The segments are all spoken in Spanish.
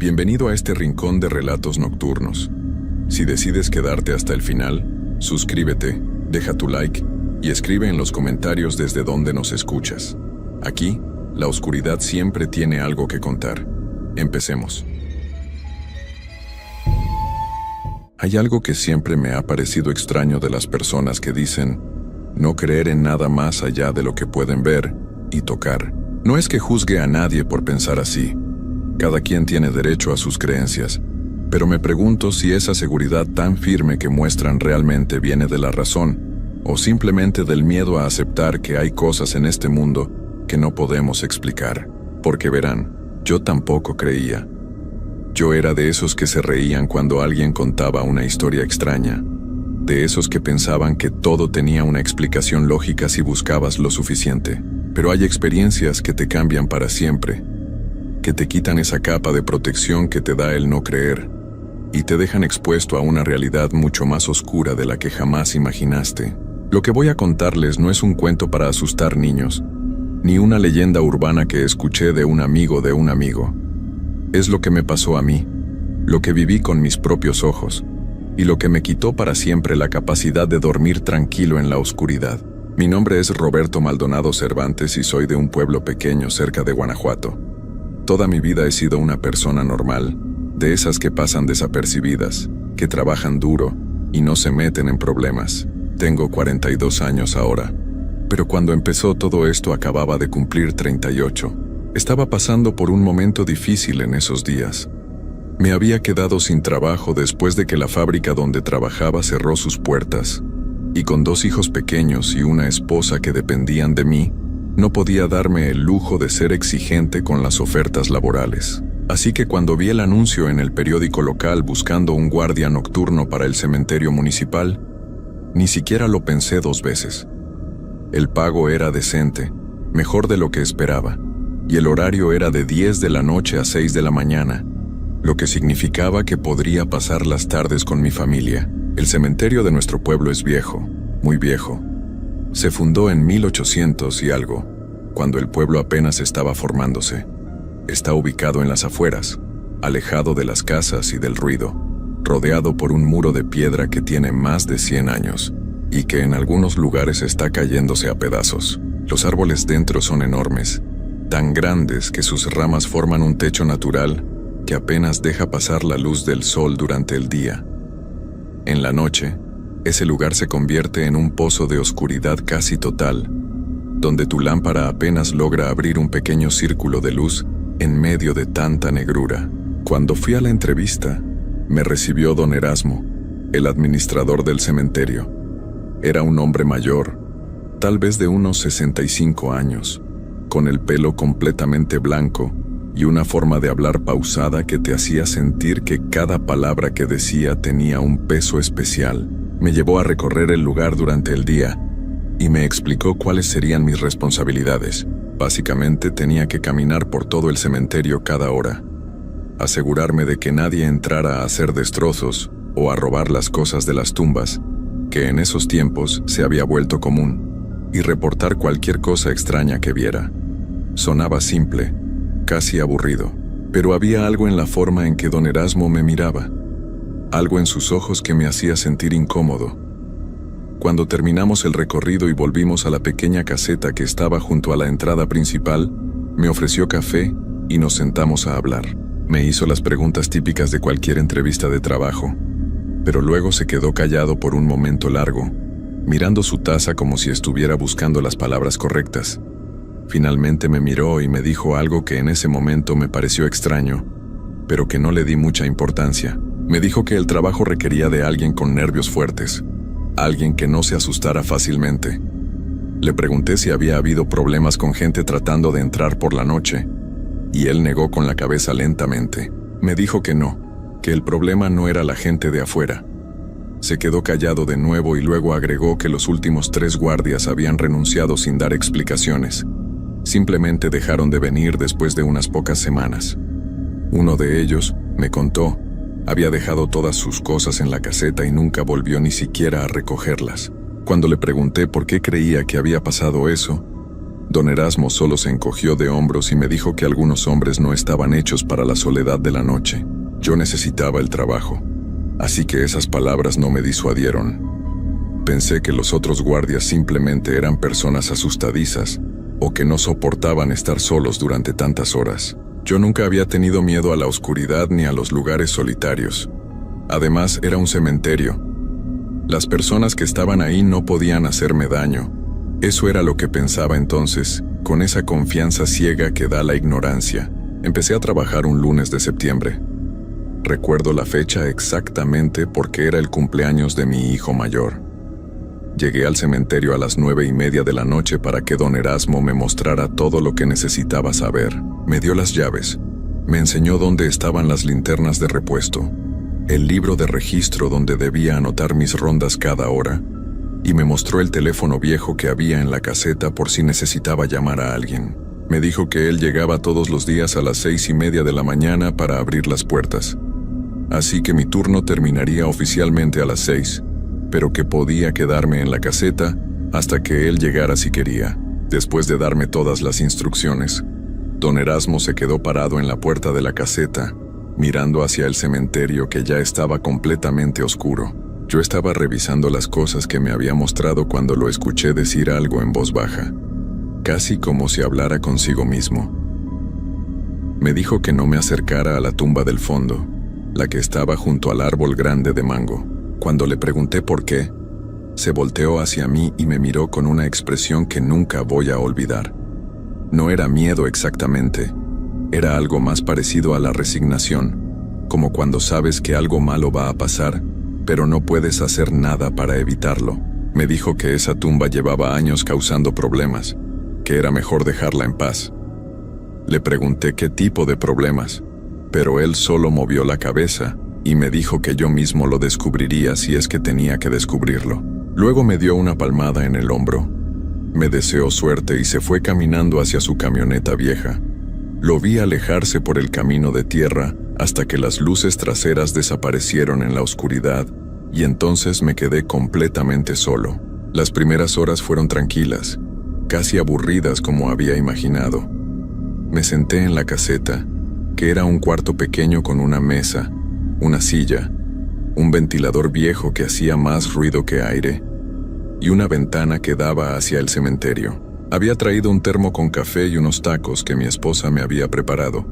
Bienvenido a este rincón de relatos nocturnos. Si decides quedarte hasta el final, suscríbete, deja tu like y escribe en los comentarios desde donde nos escuchas. Aquí, la oscuridad siempre tiene algo que contar. Empecemos. Hay algo que siempre me ha parecido extraño de las personas que dicen no creer en nada más allá de lo que pueden ver y tocar. No es que juzgue a nadie por pensar así. Cada quien tiene derecho a sus creencias, pero me pregunto si esa seguridad tan firme que muestran realmente viene de la razón o simplemente del miedo a aceptar que hay cosas en este mundo que no podemos explicar. Porque verán, yo tampoco creía. Yo era de esos que se reían cuando alguien contaba una historia extraña, de esos que pensaban que todo tenía una explicación lógica si buscabas lo suficiente. Pero hay experiencias que te cambian para siempre, que te quitan esa capa de protección que te da el no creer, y te dejan expuesto a una realidad mucho más oscura de la que jamás imaginaste. Lo que voy a contarles no es un cuento para asustar niños, ni una leyenda urbana que escuché de un amigo de un amigo. Es lo que me pasó a mí, lo que viví con mis propios ojos, y lo que me quitó para siempre la capacidad de dormir tranquilo en la oscuridad. Mi nombre es Roberto Maldonado Cervantes y soy de un pueblo pequeño cerca de Guanajuato. Toda mi vida he sido una persona normal, de esas que pasan desapercibidas, que trabajan duro y no se meten en problemas. Tengo 42 años ahora, pero cuando empezó todo esto acababa de cumplir 38. Estaba pasando por un momento difícil en esos días. Me había quedado sin trabajo después de que la fábrica donde trabajaba cerró sus puertas, y con 2 hijos pequeños y una esposa que dependían de mí, no podía darme el lujo de ser exigente con las ofertas laborales. Así que cuando vi el anuncio en el periódico local buscando un guardia nocturno para el cementerio municipal, ni siquiera lo pensé 2 veces. El pago era decente, mejor de lo que esperaba, y el horario era de 10 de la noche a 6 de la mañana, lo que significaba que podría pasar las tardes con mi familia. El cementerio de nuestro pueblo es viejo, muy viejo. Se fundó en 1800 y algo, cuando el pueblo apenas estaba formándose. Está ubicado en las afueras, alejado de las casas y del ruido, rodeado por un muro de piedra que tiene más de 100 años, y que en algunos lugares está cayéndose a pedazos. Los árboles dentro son enormes, tan grandes que sus ramas forman un techo natural que apenas deja pasar la luz del sol durante el día. En la noche, ese lugar se convierte en un pozo de oscuridad casi total, donde tu lámpara apenas logra abrir un pequeño círculo de luz en medio de tanta negrura. Cuando fui a la entrevista, me recibió don Erasmo, el administrador del cementerio. Era un hombre mayor, tal vez de unos 65 años, con el pelo completamente blanco y una forma de hablar pausada que te hacía sentir que cada palabra que decía tenía un peso especial. Me llevó a recorrer el lugar durante el día y me explicó cuáles serían mis responsabilidades. Básicamente tenía que caminar por todo el cementerio cada hora, asegurarme de que nadie entrara a hacer destrozos o a robar las cosas de las tumbas, que en esos tiempos se había vuelto común, y reportar cualquier cosa extraña que viera. Sonaba simple, casi aburrido, pero había algo en la forma en que don Erasmo me miraba, algo en sus ojos que me hacía sentir incómodo. Cuando terminamos el recorrido y volvimos a la pequeña caseta que estaba junto a la entrada principal, me ofreció café y nos sentamos a hablar. Me hizo las preguntas típicas de cualquier entrevista de trabajo, pero luego se quedó callado por un momento largo, mirando su taza como si estuviera buscando las palabras correctas. Finalmente me miró y me dijo algo que en ese momento me pareció extraño, pero que no le di mucha importancia. Me dijo que el trabajo requería de alguien con nervios fuertes, alguien que no se asustara fácilmente. Le pregunté si había habido problemas con gente tratando de entrar por la noche, y él negó con la cabeza lentamente. Me dijo que no, que el problema no era la gente de afuera. Se quedó callado de nuevo y luego agregó que los últimos 3 guardias habían renunciado sin dar explicaciones. Simplemente dejaron de venir después de unas pocas semanas. Uno de ellos, me contó, había dejado todas sus cosas en la caseta y nunca volvió ni siquiera a recogerlas. Cuando le pregunté por qué creía que había pasado eso, Don Erasmo solo se encogió de hombros y me dijo que algunos hombres no estaban hechos para la soledad de la noche. Yo necesitaba el trabajo, así que esas palabras no me disuadieron. Pensé que los otros guardias simplemente eran personas asustadizas o que no soportaban estar solos durante tantas horas. Yo nunca había tenido miedo a la oscuridad ni a los lugares solitarios. Además, era un cementerio. Las personas que estaban ahí no podían hacerme daño. Eso era lo que pensaba entonces, con esa confianza ciega que da la ignorancia. Empecé a trabajar un lunes de septiembre. Recuerdo la fecha exactamente porque era el cumpleaños de mi hijo mayor. Llegué al cementerio a las 9:30 de la noche para que don Erasmo me mostrara todo lo que necesitaba saber. Me dio las llaves. Me enseñó dónde estaban las linternas de repuesto, el libro de registro donde debía anotar mis rondas cada hora, y me mostró el teléfono viejo que había en la caseta por si necesitaba llamar a alguien. Me dijo que él llegaba todos los días a las 6:30 de la mañana para abrir las puertas. Así que mi turno terminaría oficialmente a las 6, pero que podía quedarme en la caseta hasta que él llegara si quería. Después de darme todas las instrucciones, don Erasmo se quedó parado en la puerta de la caseta, mirando hacia el cementerio que ya estaba completamente oscuro. Yo estaba revisando las cosas que me había mostrado cuando lo escuché decir algo en voz baja, casi como si hablara consigo mismo. Me dijo que no me acercara a la tumba del fondo, la que estaba junto al árbol grande de mango. Cuando le pregunté por qué, se volteó hacia mí y me miró con una expresión que nunca voy a olvidar. No era miedo exactamente, era algo más parecido a la resignación, como cuando sabes que algo malo va a pasar, pero no puedes hacer nada para evitarlo. Me dijo que esa tumba llevaba años causando problemas, que era mejor dejarla en paz. Le pregunté qué tipo de problemas, pero él solo movió la cabeza y me dijo que yo mismo lo descubriría si es que tenía que descubrirlo. Luego me dio una palmada en el hombro. Me deseó suerte y se fue caminando hacia su camioneta vieja. Lo vi alejarse por el camino de tierra hasta que las luces traseras desaparecieron en la oscuridad y entonces me quedé completamente solo. Las primeras horas fueron tranquilas, casi aburridas como había imaginado. Me senté en la caseta, que era un cuarto pequeño con una mesa, una silla, un ventilador viejo que hacía más ruido que aire, y una ventana que daba hacia el cementerio. Había traído un termo con café y unos tacos que mi esposa me había preparado.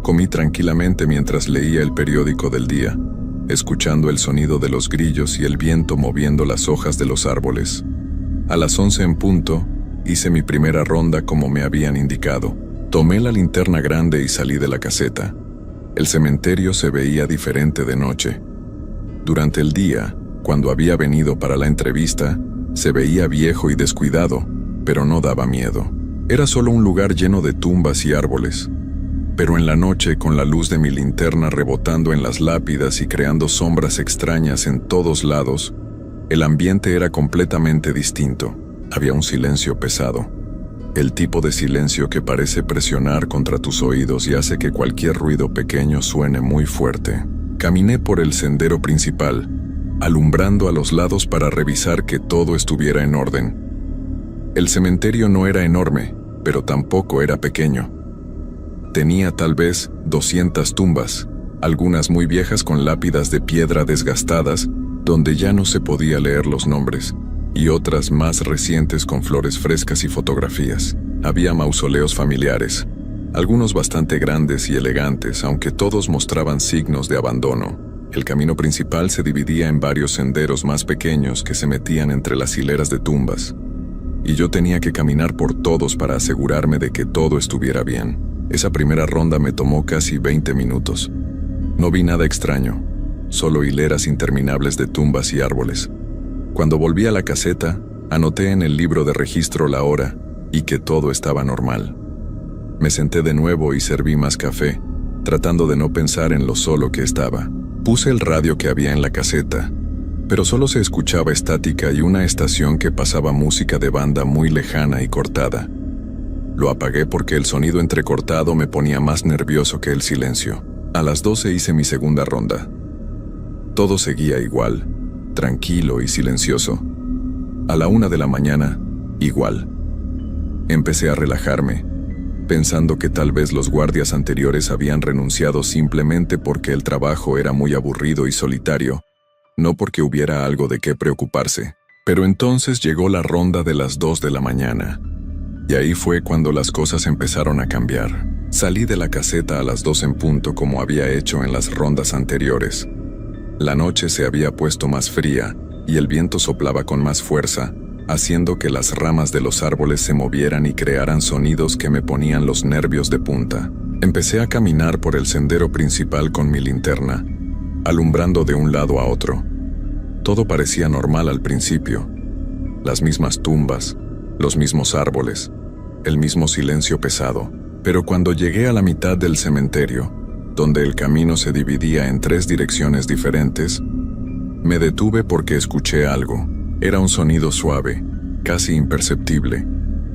Comí tranquilamente mientras leía el periódico del día, escuchando el sonido de los grillos y el viento moviendo las hojas de los árboles. A las 11 en punto, hice mi primera ronda como me habían indicado. Tomé la linterna grande y salí de la caseta. El cementerio se veía diferente de noche. Durante el día, cuando había venido para la entrevista, se veía viejo y descuidado, pero no daba miedo. Era solo un lugar lleno de tumbas y árboles. Pero en la noche, con la luz de mi linterna rebotando en las lápidas y creando sombras extrañas en todos lados, el ambiente era completamente distinto. Había un silencio pesado. El tipo de silencio que parece presionar contra tus oídos y hace que cualquier ruido pequeño suene muy fuerte. Caminé por el sendero principal, alumbrando a los lados para revisar que todo estuviera en orden. El cementerio no era enorme, pero tampoco era pequeño. Tenía tal vez 200 tumbas, algunas muy viejas con lápidas de piedra desgastadas, donde ya no se podía leer los nombres, y otras más recientes con flores frescas y fotografías. Había mausoleos familiares, algunos bastante grandes y elegantes, aunque todos mostraban signos de abandono. El camino principal se dividía en varios senderos más pequeños que se metían entre las hileras de tumbas, y yo tenía que caminar por todos para asegurarme de que todo estuviera bien. Esa primera ronda me tomó casi 20 minutos. No vi nada extraño, solo hileras interminables de tumbas y árboles. Cuando volví a la caseta, anoté en el libro de registro la hora y que todo estaba normal. Me senté de nuevo y serví más café, tratando de no pensar en lo solo que estaba. Puse el radio que había en la caseta, pero solo se escuchaba estática y una estación que pasaba música de banda muy lejana y cortada. Lo apagué porque el sonido entrecortado me ponía más nervioso que el silencio. A las 12 hice mi segunda ronda. Todo seguía igual, tranquilo y silencioso. A la 1 de la mañana, igual. Empecé a relajarme, pensando que tal vez los guardias anteriores habían renunciado simplemente porque el trabajo era muy aburrido y solitario, no porque hubiera algo de qué preocuparse. Pero entonces llegó la ronda de las 2 de la mañana, y ahí fue cuando las cosas empezaron a cambiar. Salí de la caseta a las 2 en punto como había hecho en las rondas anteriores. La noche se había puesto más fría, y el viento soplaba con más fuerza, haciendo que las ramas de los árboles se movieran y crearan sonidos que me ponían los nervios de punta. Empecé a caminar por el sendero principal con mi linterna, alumbrando de un lado a otro. Todo parecía normal al principio. Las mismas tumbas, los mismos árboles, el mismo silencio pesado. Pero cuando llegué a la mitad del cementerio, donde el camino se dividía en 3 direcciones diferentes, me detuve porque escuché algo. Era un sonido suave, casi imperceptible,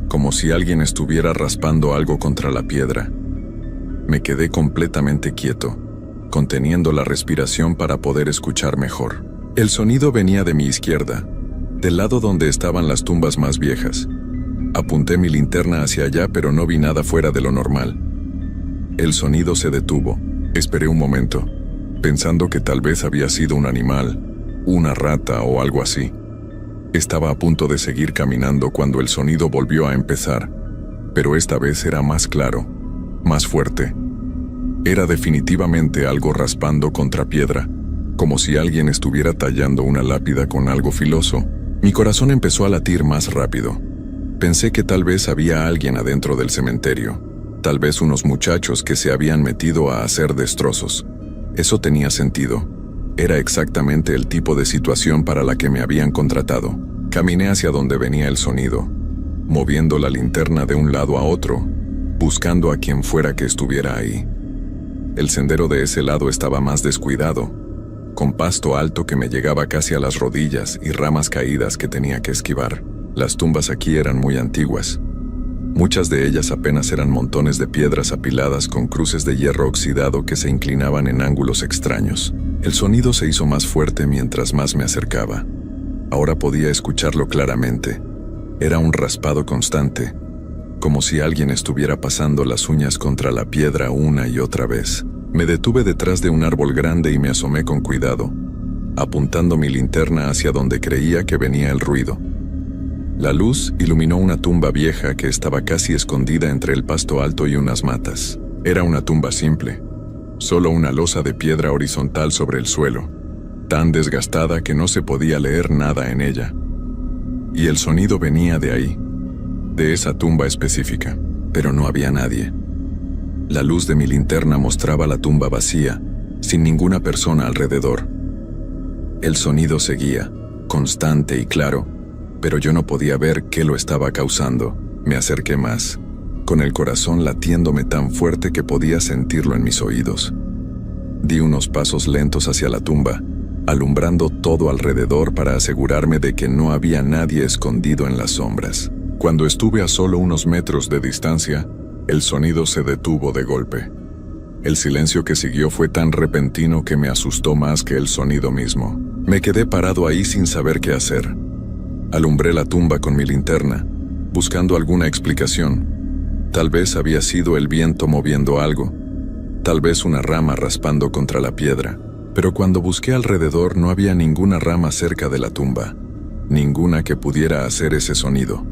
como si alguien estuviera raspando algo contra la piedra. Me quedé completamente quieto, conteniendo la respiración para poder escuchar mejor. El sonido venía de mi izquierda, del lado donde estaban las tumbas más viejas. Apunté mi linterna hacia allá, pero no vi nada fuera de lo normal. El sonido se detuvo. Esperé un momento, pensando que tal vez había sido un animal, una rata o algo así. Estaba a punto de seguir caminando cuando el sonido volvió a empezar, pero esta vez era más claro, más fuerte. Era definitivamente algo raspando contra piedra, como si alguien estuviera tallando una lápida con algo filoso. Mi corazón empezó a latir más rápido. Pensé que tal vez había alguien adentro del cementerio, tal vez unos muchachos que se habían metido a hacer destrozos. Eso tenía sentido. Era exactamente el tipo de situación para la que me habían contratado. Caminé hacia donde venía el sonido, moviendo la linterna de un lado a otro, buscando a quien fuera que estuviera ahí. El sendero de ese lado estaba más descuidado, con pasto alto que me llegaba casi a las rodillas y ramas caídas que tenía que esquivar. Las tumbas aquí eran muy antiguas. Muchas de ellas apenas eran montones de piedras apiladas con cruces de hierro oxidado que se inclinaban en ángulos extraños. El sonido se hizo más fuerte mientras más me acercaba. Ahora podía escucharlo claramente. Era un raspado constante, como si alguien estuviera pasando las uñas contra la piedra una y otra vez. Me detuve detrás de un árbol grande y me asomé con cuidado, apuntando mi linterna hacia donde creía que venía el ruido. La luz iluminó una tumba vieja que estaba casi escondida entre el pasto alto y unas matas. Era una tumba simple, solo una losa de piedra horizontal sobre el suelo, tan desgastada que no se podía leer nada en ella. Y el sonido venía de ahí, de esa tumba específica, pero no había nadie. La luz de mi linterna mostraba la tumba vacía, sin ninguna persona alrededor. El sonido seguía, constante y claro, pero yo no podía ver qué lo estaba causando. Me acerqué más, con el corazón latiéndome tan fuerte que podía sentirlo en mis oídos. Di unos pasos lentos hacia la tumba, alumbrando todo alrededor para asegurarme de que no había nadie escondido en las sombras. Cuando estuve a solo unos metros de distancia, el sonido se detuvo de golpe. El silencio que siguió fue tan repentino que me asustó más que el sonido mismo. Me quedé parado ahí sin saber qué hacer. Alumbré la tumba con mi linterna, buscando alguna explicación. Tal vez había sido el viento moviendo algo, tal vez una rama raspando contra la piedra. Pero cuando busqué alrededor no había ninguna rama cerca de la tumba, ninguna que pudiera hacer ese sonido.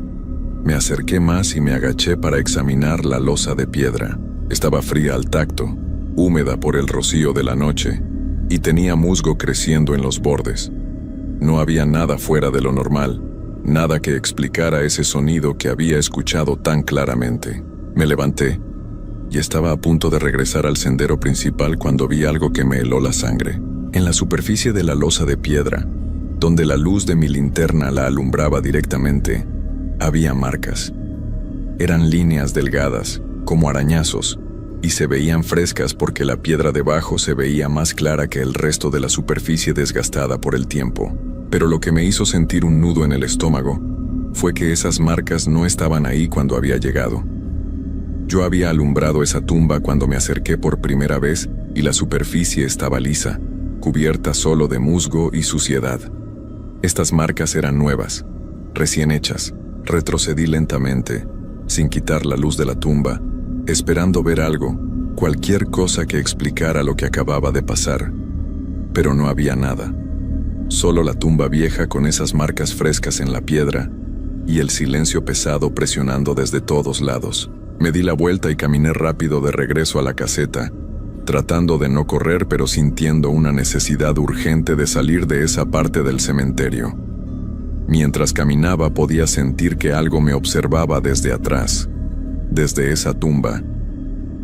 Me acerqué más y me agaché para examinar la losa de piedra. Estaba fría al tacto, húmeda por el rocío de la noche, y tenía musgo creciendo en los bordes. No había nada fuera de lo normal, nada que explicara ese sonido que había escuchado tan claramente. Me levanté, y estaba a punto de regresar al sendero principal cuando vi algo que me heló la sangre. En la superficie de la losa de piedra, donde la luz de mi linterna la alumbraba directamente, había marcas. Eran líneas delgadas, como arañazos, y se veían frescas porque la piedra debajo se veía más clara que el resto de la superficie desgastada por el tiempo. Pero lo que me hizo sentir un nudo en el estómago fue que esas marcas no estaban ahí cuando había llegado. Yo había alumbrado esa tumba cuando me acerqué por primera vez y la superficie estaba lisa, cubierta solo de musgo y suciedad. Estas marcas eran nuevas, recién hechas. Retrocedí lentamente, sin quitar la luz de la tumba, esperando ver algo, cualquier cosa que explicara lo que acababa de pasar. Pero no había nada. Solo la tumba vieja con esas marcas frescas en la piedra y el silencio pesado presionando desde todos lados. Me di la vuelta y caminé rápido de regreso a la caseta, tratando de no correr pero sintiendo una necesidad urgente de salir de esa parte del cementerio. Mientras caminaba podía sentir que algo me observaba desde atrás, desde esa tumba,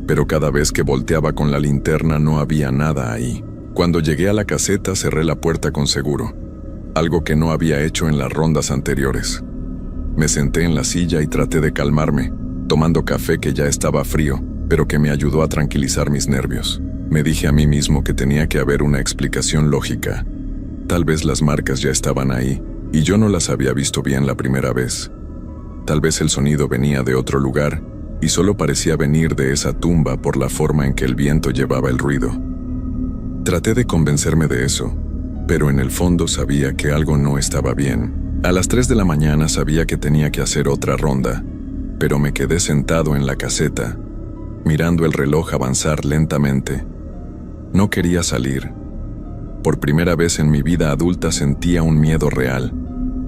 pero cada vez que volteaba con la linterna no había nada ahí. Cuando llegué a la caseta cerré la puerta con seguro, algo que no había hecho en las rondas anteriores. Me senté en la silla y traté de calmarme, tomando café que ya estaba frío, pero que me ayudó a tranquilizar mis nervios. Me dije a mí mismo que tenía que haber una explicación lógica. Tal vez las marcas ya estaban ahí, y yo no las había visto bien la primera vez. Tal vez el sonido venía de otro lugar, y solo parecía venir de esa tumba por la forma en que el viento llevaba el ruido. Traté de convencerme de eso, pero en el fondo sabía que algo no estaba bien. A las 3 de la mañana sabía que tenía que hacer otra ronda, pero me quedé sentado en la caseta, mirando el reloj avanzar lentamente. No quería salir. Por primera vez en mi vida adulta sentía un miedo real,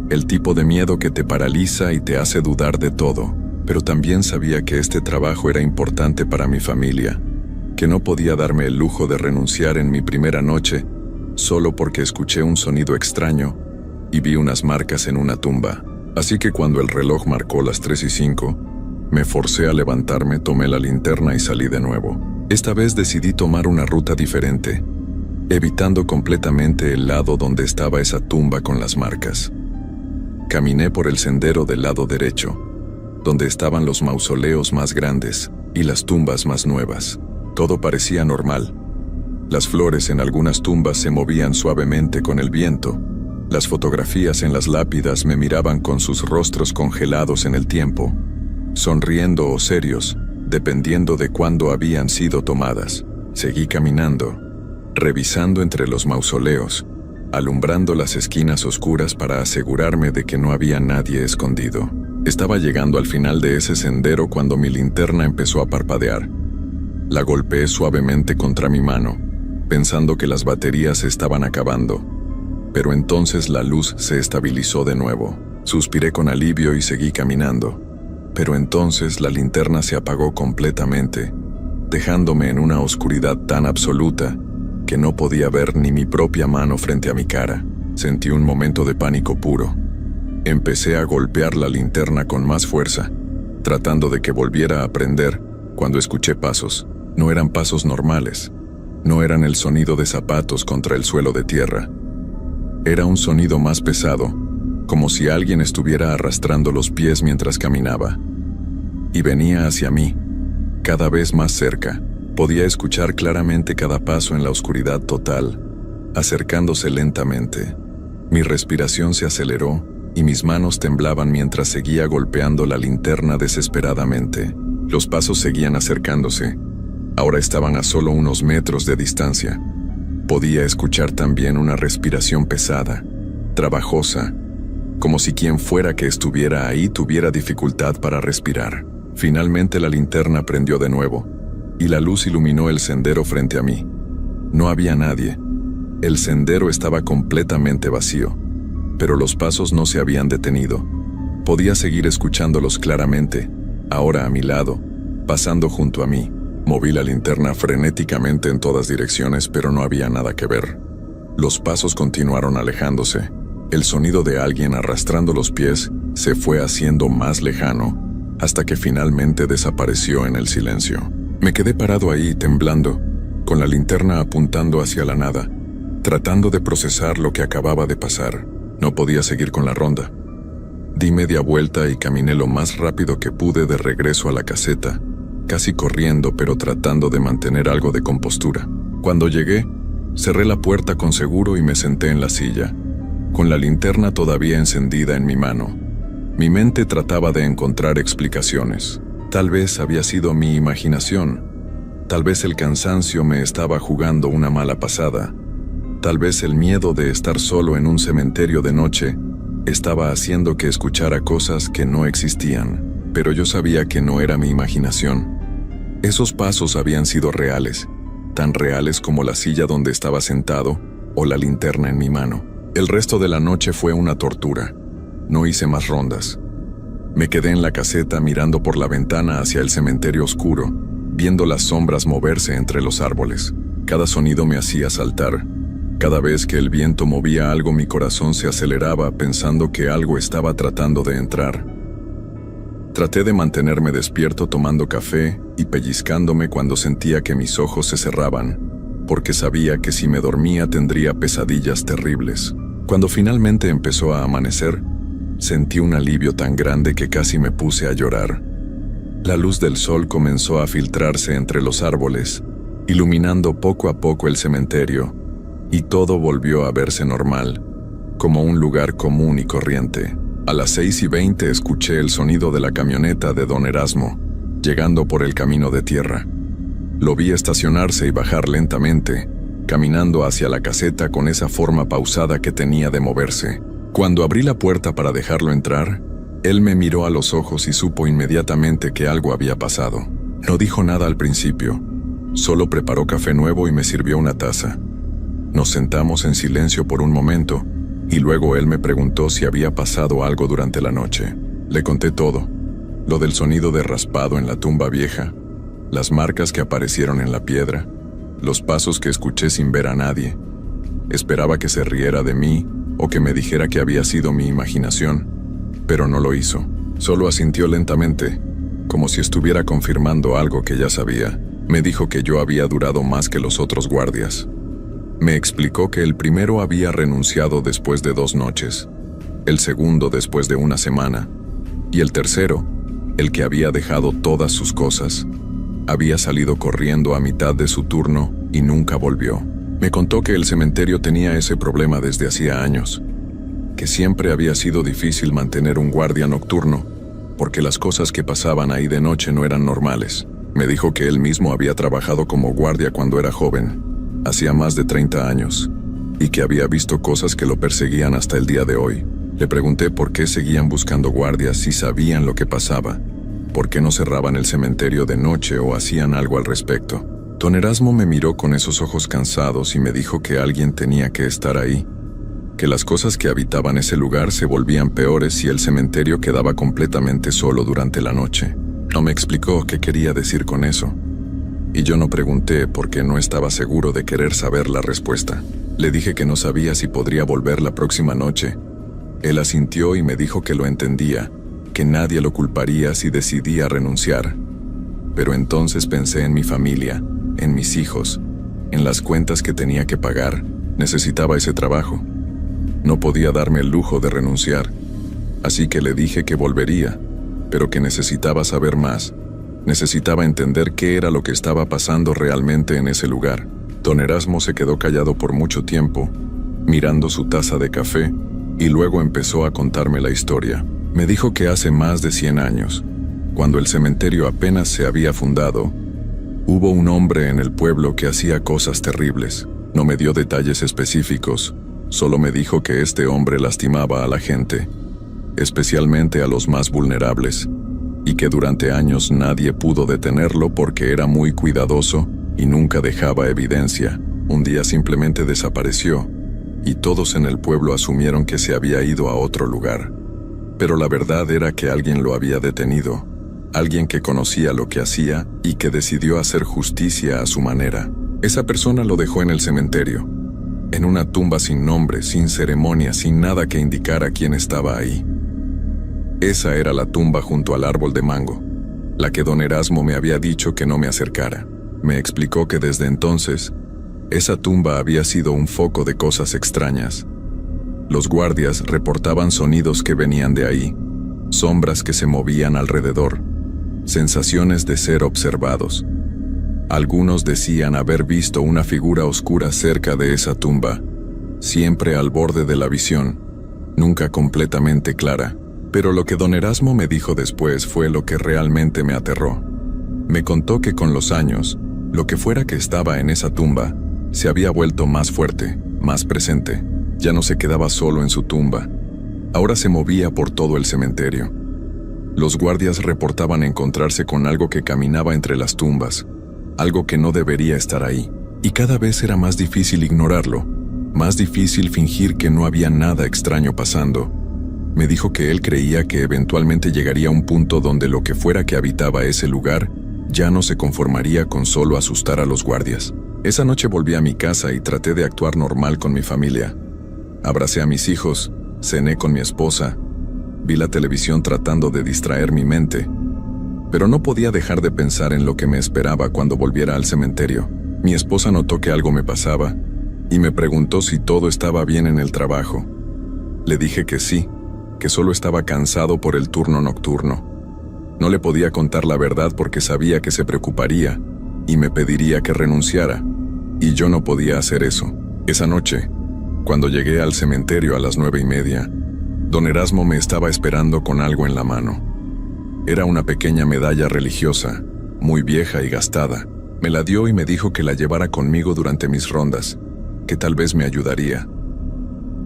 el tipo de miedo que te paraliza y te hace dudar de todo, pero también sabía que este trabajo era importante para mi familia, que no podía darme el lujo de renunciar en mi primera noche solo porque escuché un sonido extraño y vi unas marcas en una tumba. Así que cuando el reloj marcó las 3:05, me forcé a levantarme, tomé la linterna y salí de nuevo. Esta vez decidí tomar una ruta diferente, evitando completamente el lado donde estaba esa tumba con las marcas. Caminé por el sendero del lado derecho, donde estaban los mausoleos más grandes y las tumbas más nuevas. Todo parecía normal. Las flores en algunas tumbas se movían suavemente con el viento. Las fotografías en las lápidas me miraban con sus rostros congelados en el tiempo, sonriendo o serios, dependiendo de cuándo habían sido tomadas. Seguí caminando, revisando entre los mausoleos, alumbrando las esquinas oscuras para asegurarme de que no había nadie escondido. Estaba llegando al final de ese sendero cuando mi linterna empezó a parpadear. La golpeé suavemente contra mi mano, pensando que las baterías se estaban acabando. Pero entonces la luz se estabilizó de nuevo. Suspiré con alivio y seguí caminando. Pero entonces la linterna se apagó completamente, dejándome en una oscuridad tan absoluta que no podía ver ni mi propia mano frente a mi cara. Sentí un momento de pánico puro. Empecé a golpear la linterna con más fuerza, tratando de que volviera a prender, cuando escuché pasos. No eran pasos normales. No eran el sonido de zapatos contra el suelo de tierra. Era un sonido más pesado, como si alguien estuviera arrastrando los pies mientras caminaba. Y venía hacia mí, cada vez más cerca. Podía escuchar claramente cada paso en la oscuridad total, acercándose lentamente. Mi respiración se aceleró y mis manos temblaban mientras seguía golpeando la linterna desesperadamente. Los pasos seguían acercándose. Ahora estaban a solo unos metros de distancia. Podía escuchar también una respiración pesada, trabajosa, como si quien fuera que estuviera ahí tuviera dificultad para respirar. Finalmente la linterna prendió de nuevo, y la luz iluminó el sendero frente a mí. No había nadie. El sendero estaba completamente vacío, pero los pasos no se habían detenido. Podía seguir escuchándolos claramente, ahora a mi lado, pasando junto a mí. Moví la linterna frenéticamente en todas direcciones, pero no había nada que ver. Los pasos continuaron alejándose. El sonido de alguien arrastrando los pies se fue haciendo más lejano, hasta que finalmente desapareció en el silencio. Me quedé parado ahí, temblando, con la linterna apuntando hacia la nada, tratando de procesar lo que acababa de pasar. No podía seguir con la ronda. Di media vuelta y caminé lo más rápido que pude de regreso a la caseta, casi corriendo pero tratando de mantener algo de compostura. Cuando llegué, cerré la puerta con seguro y me senté en la silla, con la linterna todavía encendida en mi mano. Mi mente trataba de encontrar explicaciones. Tal vez había sido mi imaginación. Tal vez el cansancio me estaba jugando una mala pasada. Tal vez el miedo de estar solo en un cementerio de noche estaba haciendo que escuchara cosas que no existían. pero yo sabía que no era mi imaginación. Esos pasos habían sido reales, tan reales como la silla donde estaba sentado o la linterna en mi mano. El resto de la noche fue una tortura. No hice más rondas. Me quedé en la caseta mirando por la ventana hacia el cementerio oscuro, viendo las sombras moverse entre los árboles. Cada sonido me hacía saltar. Cada vez que el viento movía algo, mi corazón se aceleraba pensando que algo estaba tratando de entrar. Traté de mantenerme despierto tomando café y pellizcándome cuando sentía que mis ojos se cerraban, porque sabía que si me dormía tendría pesadillas terribles. Cuando finalmente empezó a amanecer, sentí un alivio tan grande que casi me puse a llorar. La luz del sol comenzó a filtrarse entre los árboles, iluminando poco a poco el cementerio, y todo volvió a verse normal, como un lugar común y corriente. A las 6:20 escuché el sonido de la camioneta de don Erasmo, llegando por el camino de tierra. Lo vi estacionarse y bajar lentamente, caminando hacia la caseta con esa forma pausada que tenía de moverse. Cuando abrí la puerta para dejarlo entrar, él me miró a los ojos y supo inmediatamente que algo había pasado. No dijo nada al principio, solo preparó café nuevo y me sirvió una taza. Nos sentamos en silencio por un momento, y luego él me preguntó si había pasado algo durante la noche. Le conté todo, lo del sonido de raspado en la tumba vieja, las marcas que aparecieron en la piedra, los pasos que escuché sin ver a nadie. Esperaba que se riera de mí o que me dijera que había sido mi imaginación, pero no lo hizo. Solo asintió lentamente, como si estuviera confirmando algo que ya sabía. Me dijo que yo había durado más que los otros guardias. Me explicó que el primero había renunciado después de 2 noches, el segundo después de 1 semana, y el tercero, el que había dejado todas sus cosas, había salido corriendo a mitad de su turno y nunca volvió. Me contó que el cementerio tenía ese problema desde hacía años, que siempre había sido difícil mantener un guardia nocturno, porque las cosas que pasaban ahí de noche no eran normales. Me dijo que él mismo había trabajado como guardia cuando era joven, hacía más de 30 años, y que había visto cosas que lo perseguían hasta el día de hoy. Le pregunté por qué seguían buscando guardias si sabían lo que pasaba, por qué no cerraban el cementerio de noche o hacían algo al respecto. Don Erasmo me miró con esos ojos cansados y me dijo que alguien tenía que estar ahí, que las cosas que habitaban ese lugar se volvían peores si el cementerio quedaba completamente solo durante la noche. No me explicó qué quería decir con eso, y yo no pregunté porque no estaba seguro de querer saber la respuesta. Le dije que no sabía si podría volver la próxima noche. Él asintió y me dijo que lo entendía, que nadie lo culparía si decidía renunciar. Pero entonces pensé en mi familia, en mis hijos, en las cuentas que tenía que pagar. Necesitaba ese trabajo. No podía darme el lujo de renunciar. Así que le dije que volvería, pero que necesitaba saber más. Necesitaba entender qué era lo que estaba pasando realmente en ese lugar. Don Erasmo se quedó callado por mucho tiempo, mirando su taza de café, y luego empezó a contarme la historia. Me dijo que hace más de 100 años, cuando el cementerio apenas se había fundado, hubo un hombre en el pueblo que hacía cosas terribles. No me dio detalles específicos, solo me dijo que este hombre lastimaba a la gente, especialmente a los más vulnerables, y que durante años nadie pudo detenerlo porque era muy cuidadoso y nunca dejaba evidencia. Un día simplemente desapareció, y todos en el pueblo asumieron que se había ido a otro lugar. Pero la verdad era que alguien lo había detenido, alguien que conocía lo que hacía y que decidió hacer justicia a su manera. Esa persona lo dejó en el cementerio, en una tumba sin nombre, sin ceremonia, sin nada que indicara quién estaba ahí. Esa era la tumba junto al árbol de mango, la que don Erasmo me había dicho que no me acercara. Me explicó que desde entonces, esa tumba había sido un foco de cosas extrañas. Los guardias reportaban sonidos que venían de ahí, sombras que se movían alrededor, sensaciones de ser observados. Algunos decían haber visto una figura oscura cerca de esa tumba, siempre al borde de la visión, nunca completamente clara. Pero lo que don Erasmo me dijo después fue lo que realmente me aterró. Me contó que con los años, lo que fuera que estaba en esa tumba, se había vuelto más fuerte, más presente. Ya no se quedaba solo en su tumba. Ahora se movía por todo el cementerio. Los guardias reportaban encontrarse con algo que caminaba entre las tumbas, algo que no debería estar ahí, y cada vez era más difícil ignorarlo, más difícil fingir que no había nada extraño pasando. Me dijo que él creía que eventualmente llegaría a un punto donde lo que fuera que habitaba ese lugar ya no se conformaría con solo asustar a los guardias. Esa noche volví a mi casa y traté de actuar normal con mi familia. Abracé a mis hijos, cené con mi esposa, vi la televisión tratando de distraer mi mente, pero no podía dejar de pensar en lo que me esperaba cuando volviera al cementerio. Mi esposa notó que algo me pasaba y me preguntó si todo estaba bien en el trabajo. Le dije que sí, que solo estaba cansado por el turno nocturno. No le podía contar la verdad porque sabía que se preocuparía y me pediría que renunciara, y yo no podía hacer eso. Esa noche, cuando llegué al cementerio a las 9:30, don Erasmo me estaba esperando con algo en la mano. Era una pequeña medalla religiosa, muy vieja y gastada. Me la dio y me dijo que la llevara conmigo durante mis rondas, que tal vez me ayudaría.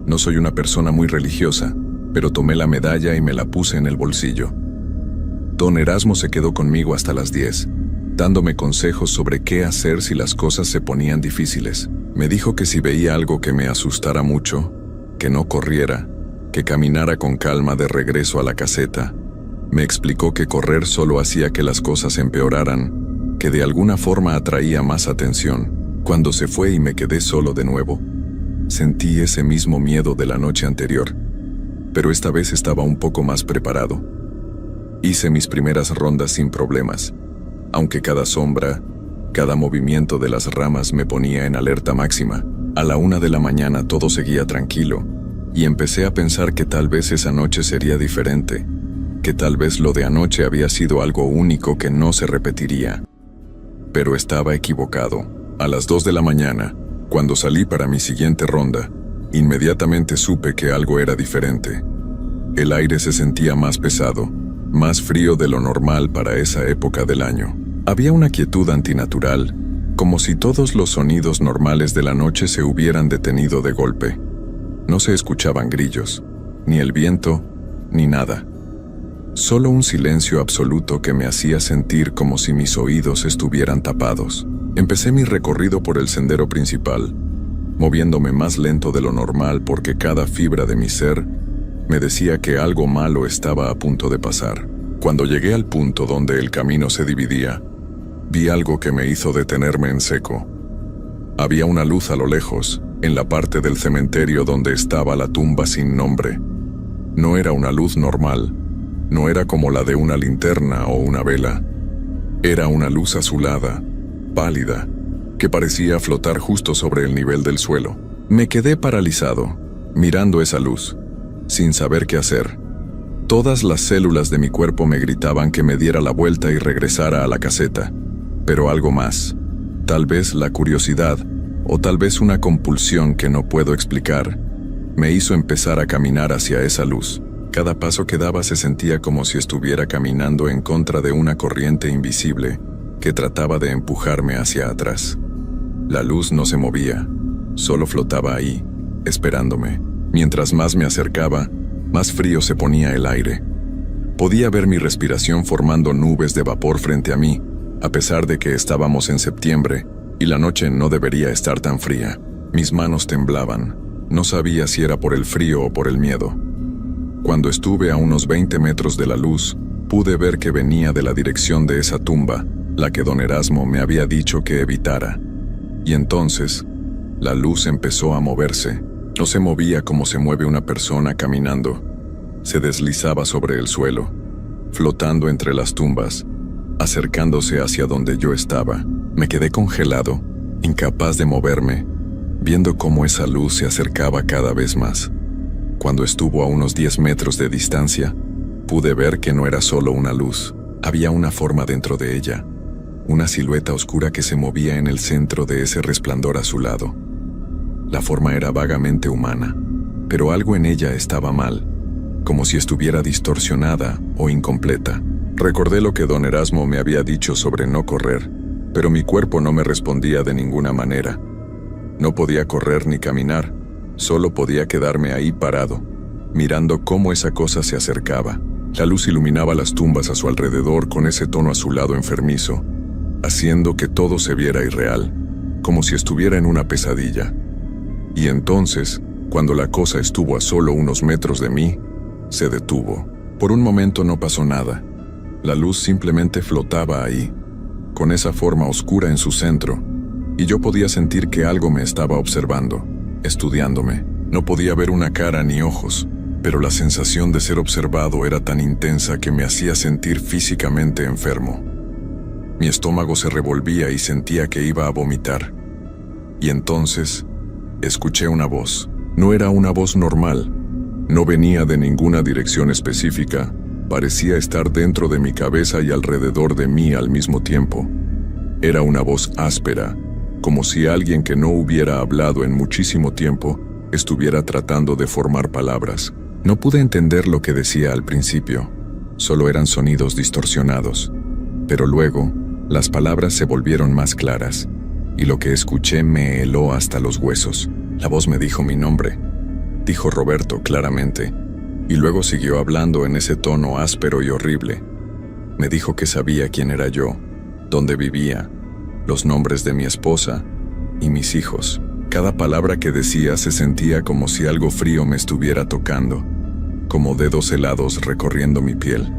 No soy una persona muy religiosa, pero tomé la medalla y me la puse en el bolsillo. Don Erasmo se quedó conmigo hasta las 10, dándome consejos sobre qué hacer si las cosas se ponían difíciles. Me dijo que si veía algo que me asustara mucho, que no corriera, que caminara con calma de regreso a la caseta. Me explicó que correr solo hacía que las cosas empeoraran, que de alguna forma atraía más atención. Cuando se fue y me quedé solo de nuevo, sentí ese mismo miedo de la noche anterior, pero esta vez estaba un poco más preparado. Hice mis primeras rondas sin problemas, aunque cada sombra, cada movimiento de las ramas me ponía en alerta máxima. A la 1 de la mañana todo seguía tranquilo, y empecé a pensar que tal vez esa noche sería diferente, que tal vez lo de anoche había sido algo único que no se repetiría. Pero estaba equivocado. A las 2 de la mañana, cuando salí para mi siguiente ronda, inmediatamente supe que algo era diferente. El aire se sentía más pesado, más frío de lo normal para esa época del año. Había una quietud antinatural, como si todos los sonidos normales de la noche se hubieran detenido de golpe. No se escuchaban grillos, ni el viento, ni nada. Solo un silencio absoluto que me hacía sentir como si mis oídos estuvieran tapados. Empecé mi recorrido por el sendero principal, moviéndome más lento de lo normal porque cada fibra de mi ser me decía que algo malo estaba a punto de pasar. Cuando llegué al punto donde el camino se dividía, vi algo que me hizo detenerme en seco. Había una luz a lo lejos, en la parte del cementerio donde estaba la tumba sin nombre. No era una luz normal, no era como la de una linterna o una vela. Era una luz azulada, pálida, que parecía flotar justo sobre el nivel del suelo. Me quedé paralizado, mirando esa luz, sin saber qué hacer. Todas las células de mi cuerpo me gritaban que me diera la vuelta y regresara a la caseta. Pero algo más, tal vez la curiosidad, o tal vez una compulsión que no puedo explicar, me hizo empezar a caminar hacia esa luz. Cada paso que daba se sentía como si estuviera caminando en contra de una corriente invisible que trataba de empujarme hacia atrás. La luz no se movía, solo flotaba ahí, esperándome. Mientras más me acercaba, más frío se ponía el aire. Podía ver mi respiración formando nubes de vapor frente a mí, a pesar de que estábamos en septiembre y la noche no debería estar tan fría. Mis manos temblaban. No sabía si era por el frío o por el miedo. Cuando estuve a unos 20 metros de la luz, pude ver que venía de la dirección de esa tumba, la que don Erasmo me había dicho que evitara. Y entonces, la luz empezó a moverse. No se movía como se mueve una persona caminando. Se deslizaba sobre el suelo, flotando entre las tumbas, acercándose hacia donde yo estaba. Me quedé congelado, incapaz de moverme, viendo cómo esa luz se acercaba cada vez más. Cuando estuvo a unos 10 metros de distancia, pude ver que no era solo una luz. Había una forma dentro de ella, una silueta oscura que se movía en el centro de ese resplandor azulado. La forma era vagamente humana, pero algo en ella estaba mal, como si estuviera distorsionada o incompleta. Recordé lo que don Erasmo me había dicho sobre no correr, pero mi cuerpo no me respondía de ninguna manera. No podía correr ni caminar, solo podía quedarme ahí parado, mirando cómo esa cosa se acercaba. La luz iluminaba las tumbas a su alrededor con ese tono azulado enfermizo, haciendo que todo se viera irreal, como si estuviera en una pesadilla. Y entonces, cuando la cosa estuvo a solo unos metros de mí, se detuvo. Por un momento no pasó nada. La luz simplemente flotaba ahí, con esa forma oscura en su centro, y yo podía sentir que algo me estaba observando, estudiándome. No podía ver una cara ni ojos, pero la sensación de ser observado era tan intensa que me hacía sentir físicamente enfermo. Mi estómago se revolvía y sentía que iba a vomitar. Y entonces, escuché una voz. No era una voz normal. No venía de ninguna dirección específica. Parecía estar dentro de mi cabeza y alrededor de mí al mismo tiempo. Era una voz áspera, como si alguien que no hubiera hablado en muchísimo tiempo estuviera tratando de formar palabras. No pude entender lo que decía al principio. Solo eran sonidos distorsionados. Pero luego, las palabras se volvieron más claras, y lo que escuché me heló hasta los huesos. La voz me dijo mi nombre. Dijo Roberto claramente, y luego siguió hablando en ese tono áspero y horrible. Me dijo que sabía quién era yo, dónde vivía, los nombres de mi esposa y mis hijos. Cada palabra que decía se sentía como si algo frío me estuviera tocando, como dedos helados recorriendo mi piel.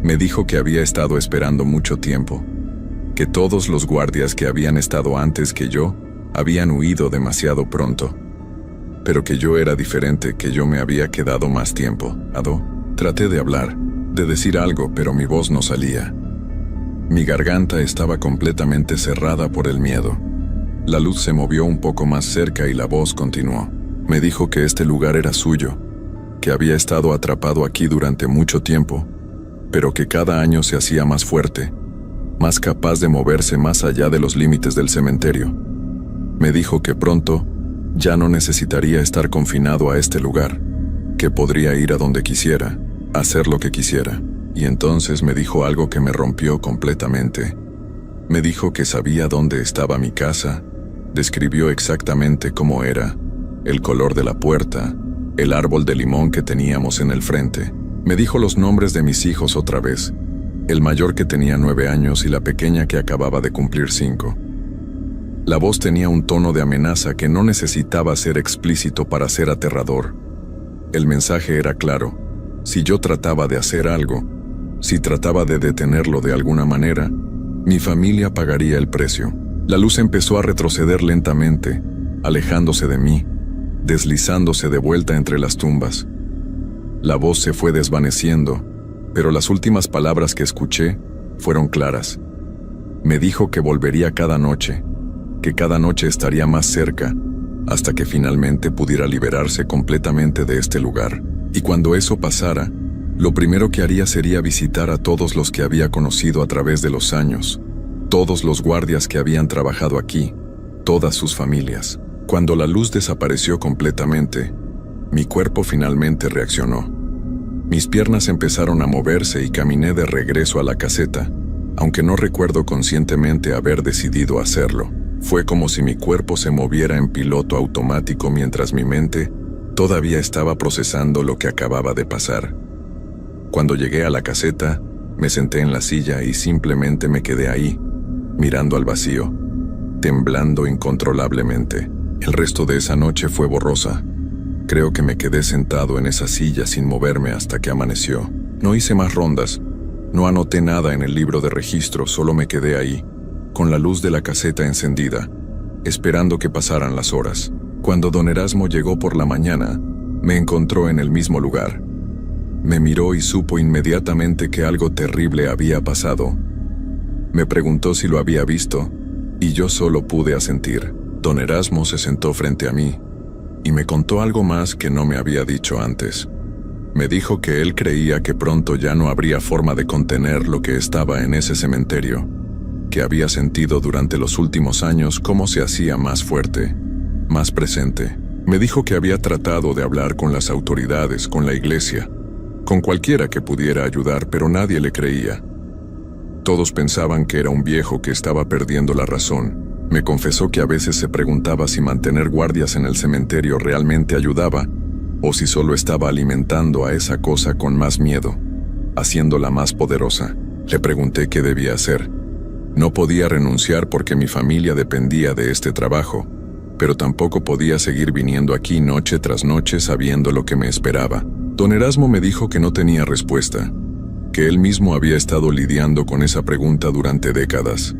Me dijo que había estado esperando mucho tiempo, que todos los guardias que habían estado antes que yo habían huido demasiado pronto, pero que yo era diferente, que yo me había quedado más tiempo. Traté de hablar, de decir algo, pero mi voz no salía. Mi garganta estaba completamente cerrada por el miedo. La luz se movió un poco más cerca y la voz continuó. Me dijo que este lugar era suyo, que había estado atrapado aquí durante mucho tiempo, pero que cada año se hacía más fuerte, más capaz de moverse más allá de los límites del cementerio. Me dijo que pronto ya no necesitaría estar confinado a este lugar, que podría ir a donde quisiera, hacer lo que quisiera. Y entonces me dijo algo que me rompió completamente. Me dijo que sabía dónde estaba mi casa, describió exactamente cómo era, el color de la puerta, el árbol de limón que teníamos en el frente. Me dijo los nombres de mis hijos otra vez, el mayor que tenía 9 años y la pequeña que acababa de cumplir 5. La voz tenía un tono de amenaza que no necesitaba ser explícito para ser aterrador. El mensaje era claro. Si yo trataba de hacer algo, si trataba de detenerlo de alguna manera, mi familia pagaría el precio. La luz empezó a retroceder lentamente, alejándose de mí, deslizándose de vuelta entre las tumbas. La voz se fue desvaneciendo, pero las últimas palabras que escuché fueron claras. Me dijo que volvería cada noche, que cada noche estaría más cerca, hasta que finalmente pudiera liberarse completamente de este lugar. Y cuando eso pasara, lo primero que haría sería visitar a todos los que había conocido a través de los años, todos los guardias que habían trabajado aquí, todas sus familias. Cuando la luz desapareció completamente, mi cuerpo finalmente reaccionó. Mis piernas empezaron a moverse y caminé de regreso a la caseta, aunque no recuerdo conscientemente haber decidido hacerlo. Fue como si mi cuerpo se moviera en piloto automático mientras mi mente todavía estaba procesando lo que acababa de pasar. Cuando llegué a la caseta, me senté en la silla y simplemente me quedé ahí, mirando al vacío, temblando incontrolablemente. El resto de esa noche fue borrosa. Creo que me quedé sentado en esa silla sin moverme hasta que amaneció. No hice más rondas, no anoté nada en el libro de registro, solo me quedé ahí, con la luz de la caseta encendida, esperando que pasaran las horas. Cuando don Erasmo llegó por la mañana, me encontró en el mismo lugar. Me miró y supo inmediatamente que algo terrible había pasado. Me preguntó si lo había visto, y yo solo pude asentir. Don Erasmo se sentó frente a mí, y me contó algo más que no me había dicho antes. Me dijo que él creía que pronto ya no habría forma de contener lo que estaba en ese cementerio, que había sentido durante los últimos años cómo se hacía más fuerte, más presente. Me dijo que había tratado de hablar con las autoridades, con la iglesia, con cualquiera que pudiera ayudar, pero nadie le creía. Todos pensaban que era un viejo que estaba perdiendo la razón. Me confesó que a veces se preguntaba si mantener guardias en el cementerio realmente ayudaba, o si solo estaba alimentando a esa cosa con más miedo. haciéndola más poderosa. Le pregunté qué debía hacer. No podía renunciar porque mi familia dependía de este trabajo, pero tampoco podía seguir viniendo aquí noche tras noche sabiendo lo que me esperaba. Don Erasmo me dijo que no tenía respuesta, que él mismo había estado lidiando con esa pregunta durante décadas.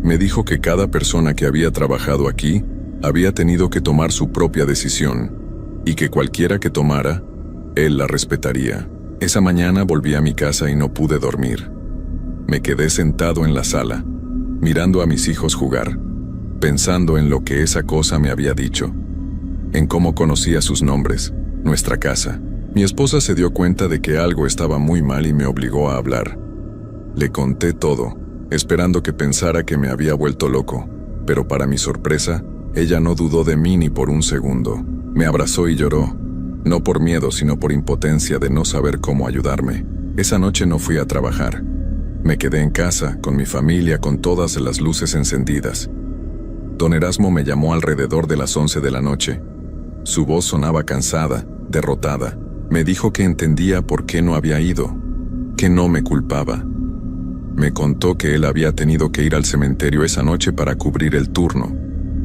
Me dijo que cada persona que había trabajado aquí había tenido que tomar su propia decisión, y que cualquiera que tomara, él la respetaría. Esa mañana volví a mi casa y no pude dormir. Me quedé sentado en la sala, mirando a mis hijos jugar, pensando en lo que esa cosa me había dicho, en cómo conocía sus nombres, nuestra casa. Mi esposa se dio cuenta de que algo estaba muy mal y me obligó a hablar. Le conté todo, esperando que pensara que me había vuelto loco, pero para mi sorpresa, ella no dudó de mí ni por un segundo. Me abrazó y lloró, no por miedo sino por impotencia de no saber cómo ayudarme. Esa noche no fui a trabajar. Me quedé en casa, con mi familia, con todas las luces encendidas. Don Erasmo me llamó alrededor de las 11 de la noche. Su voz sonaba cansada, derrotada. Me dijo que entendía por qué no había ido, que no me culpaba. Me contó que él había tenido que ir al cementerio esa noche para cubrir el turno,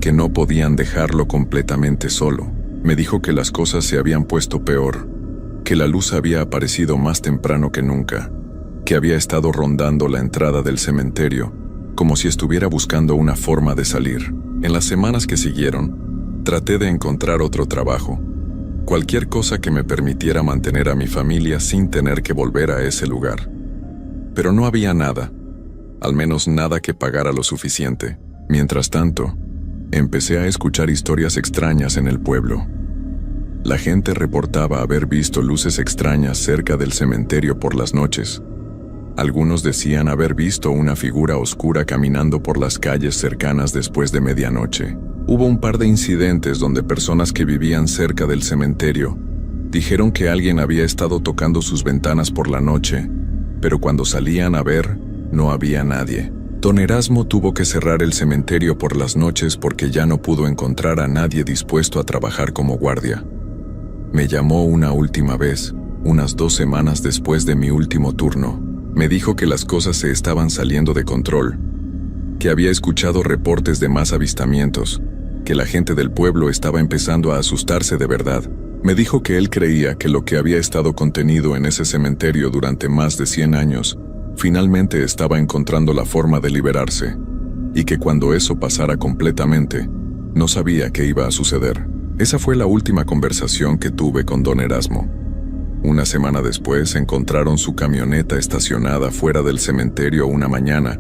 que no podían dejarlo completamente solo. Me dijo que las cosas se habían puesto peor, que la luz había aparecido más temprano que nunca, que había estado rondando la entrada del cementerio, como si estuviera buscando una forma de salir. En las semanas que siguieron, traté de encontrar otro trabajo, cualquier cosa que me permitiera mantener a mi familia sin tener que volver a ese lugar. Pero no había nada, al menos nada que pagara lo suficiente. Mientras tanto, empecé a escuchar historias extrañas en el pueblo. La gente reportaba haber visto luces extrañas cerca del cementerio por las noches. Algunos decían haber visto una figura oscura caminando por las calles cercanas después de medianoche. Hubo un par de incidentes donde personas que vivían cerca del cementerio dijeron que alguien había estado tocando sus ventanas por la noche, pero cuando salían a ver, no había nadie. Don Erasmo tuvo que cerrar el cementerio por las noches porque ya no pudo encontrar a nadie dispuesto a trabajar como guardia. Me llamó una última vez, unas 2 semanas después de mi último turno. Me dijo que las cosas se estaban saliendo de control, que había escuchado reportes de más avistamientos, que la gente del pueblo estaba empezando a asustarse de verdad. Me dijo que él creía que lo que había estado contenido en ese cementerio durante más de 100 años, finalmente estaba encontrando la forma de liberarse, y que cuando eso pasara completamente, no sabía qué iba a suceder. Esa fue la última conversación que tuve con don Erasmo. Una semana después encontraron su camioneta estacionada fuera del cementerio una mañana,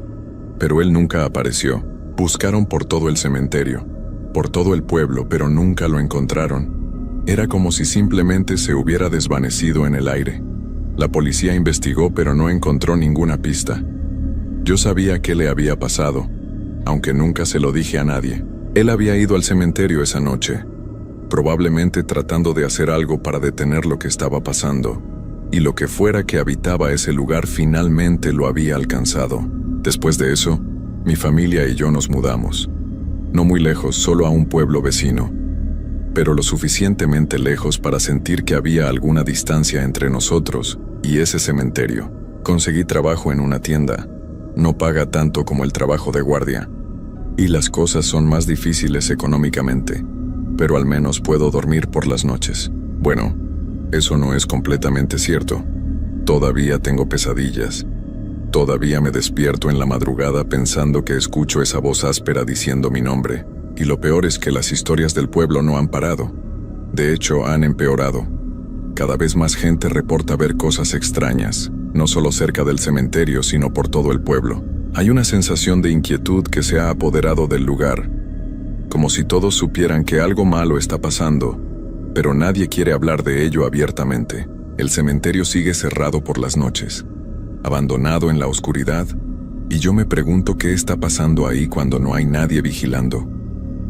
pero él nunca apareció. Buscaron por todo el cementerio, por todo el pueblo, pero nunca lo encontraron. Era como si simplemente se hubiera desvanecido en el aire. La policía investigó, pero no encontró ninguna pista. Yo sabía qué le había pasado, aunque nunca se lo dije a nadie. Él había ido al cementerio esa noche, probablemente tratando de hacer algo para detener lo que estaba pasando, y lo que fuera que habitaba ese lugar finalmente lo había alcanzado. Después de eso, mi familia y yo nos mudamos. No muy lejos, solo a un pueblo vecino, pero lo suficientemente lejos para sentir que había alguna distancia entre nosotros y ese cementerio. Conseguí trabajo en una tienda. No paga tanto como el trabajo de guardia, y las cosas son más difíciles económicamente, pero al menos puedo dormir por las noches. Bueno, eso no es completamente cierto. Todavía tengo pesadillas. Todavía me despierto en la madrugada pensando que escucho esa voz áspera diciendo mi nombre. Y lo peor es que las historias del pueblo no han parado. De hecho, han empeorado. Cada vez más gente reporta ver cosas extrañas, no solo cerca del cementerio, sino por todo el pueblo. Hay una sensación de inquietud que se ha apoderado del lugar, como si todos supieran que algo malo está pasando, pero nadie quiere hablar de ello abiertamente. El cementerio sigue cerrado por las noches, abandonado en la oscuridad, y yo me pregunto qué está pasando ahí cuando no hay nadie vigilando.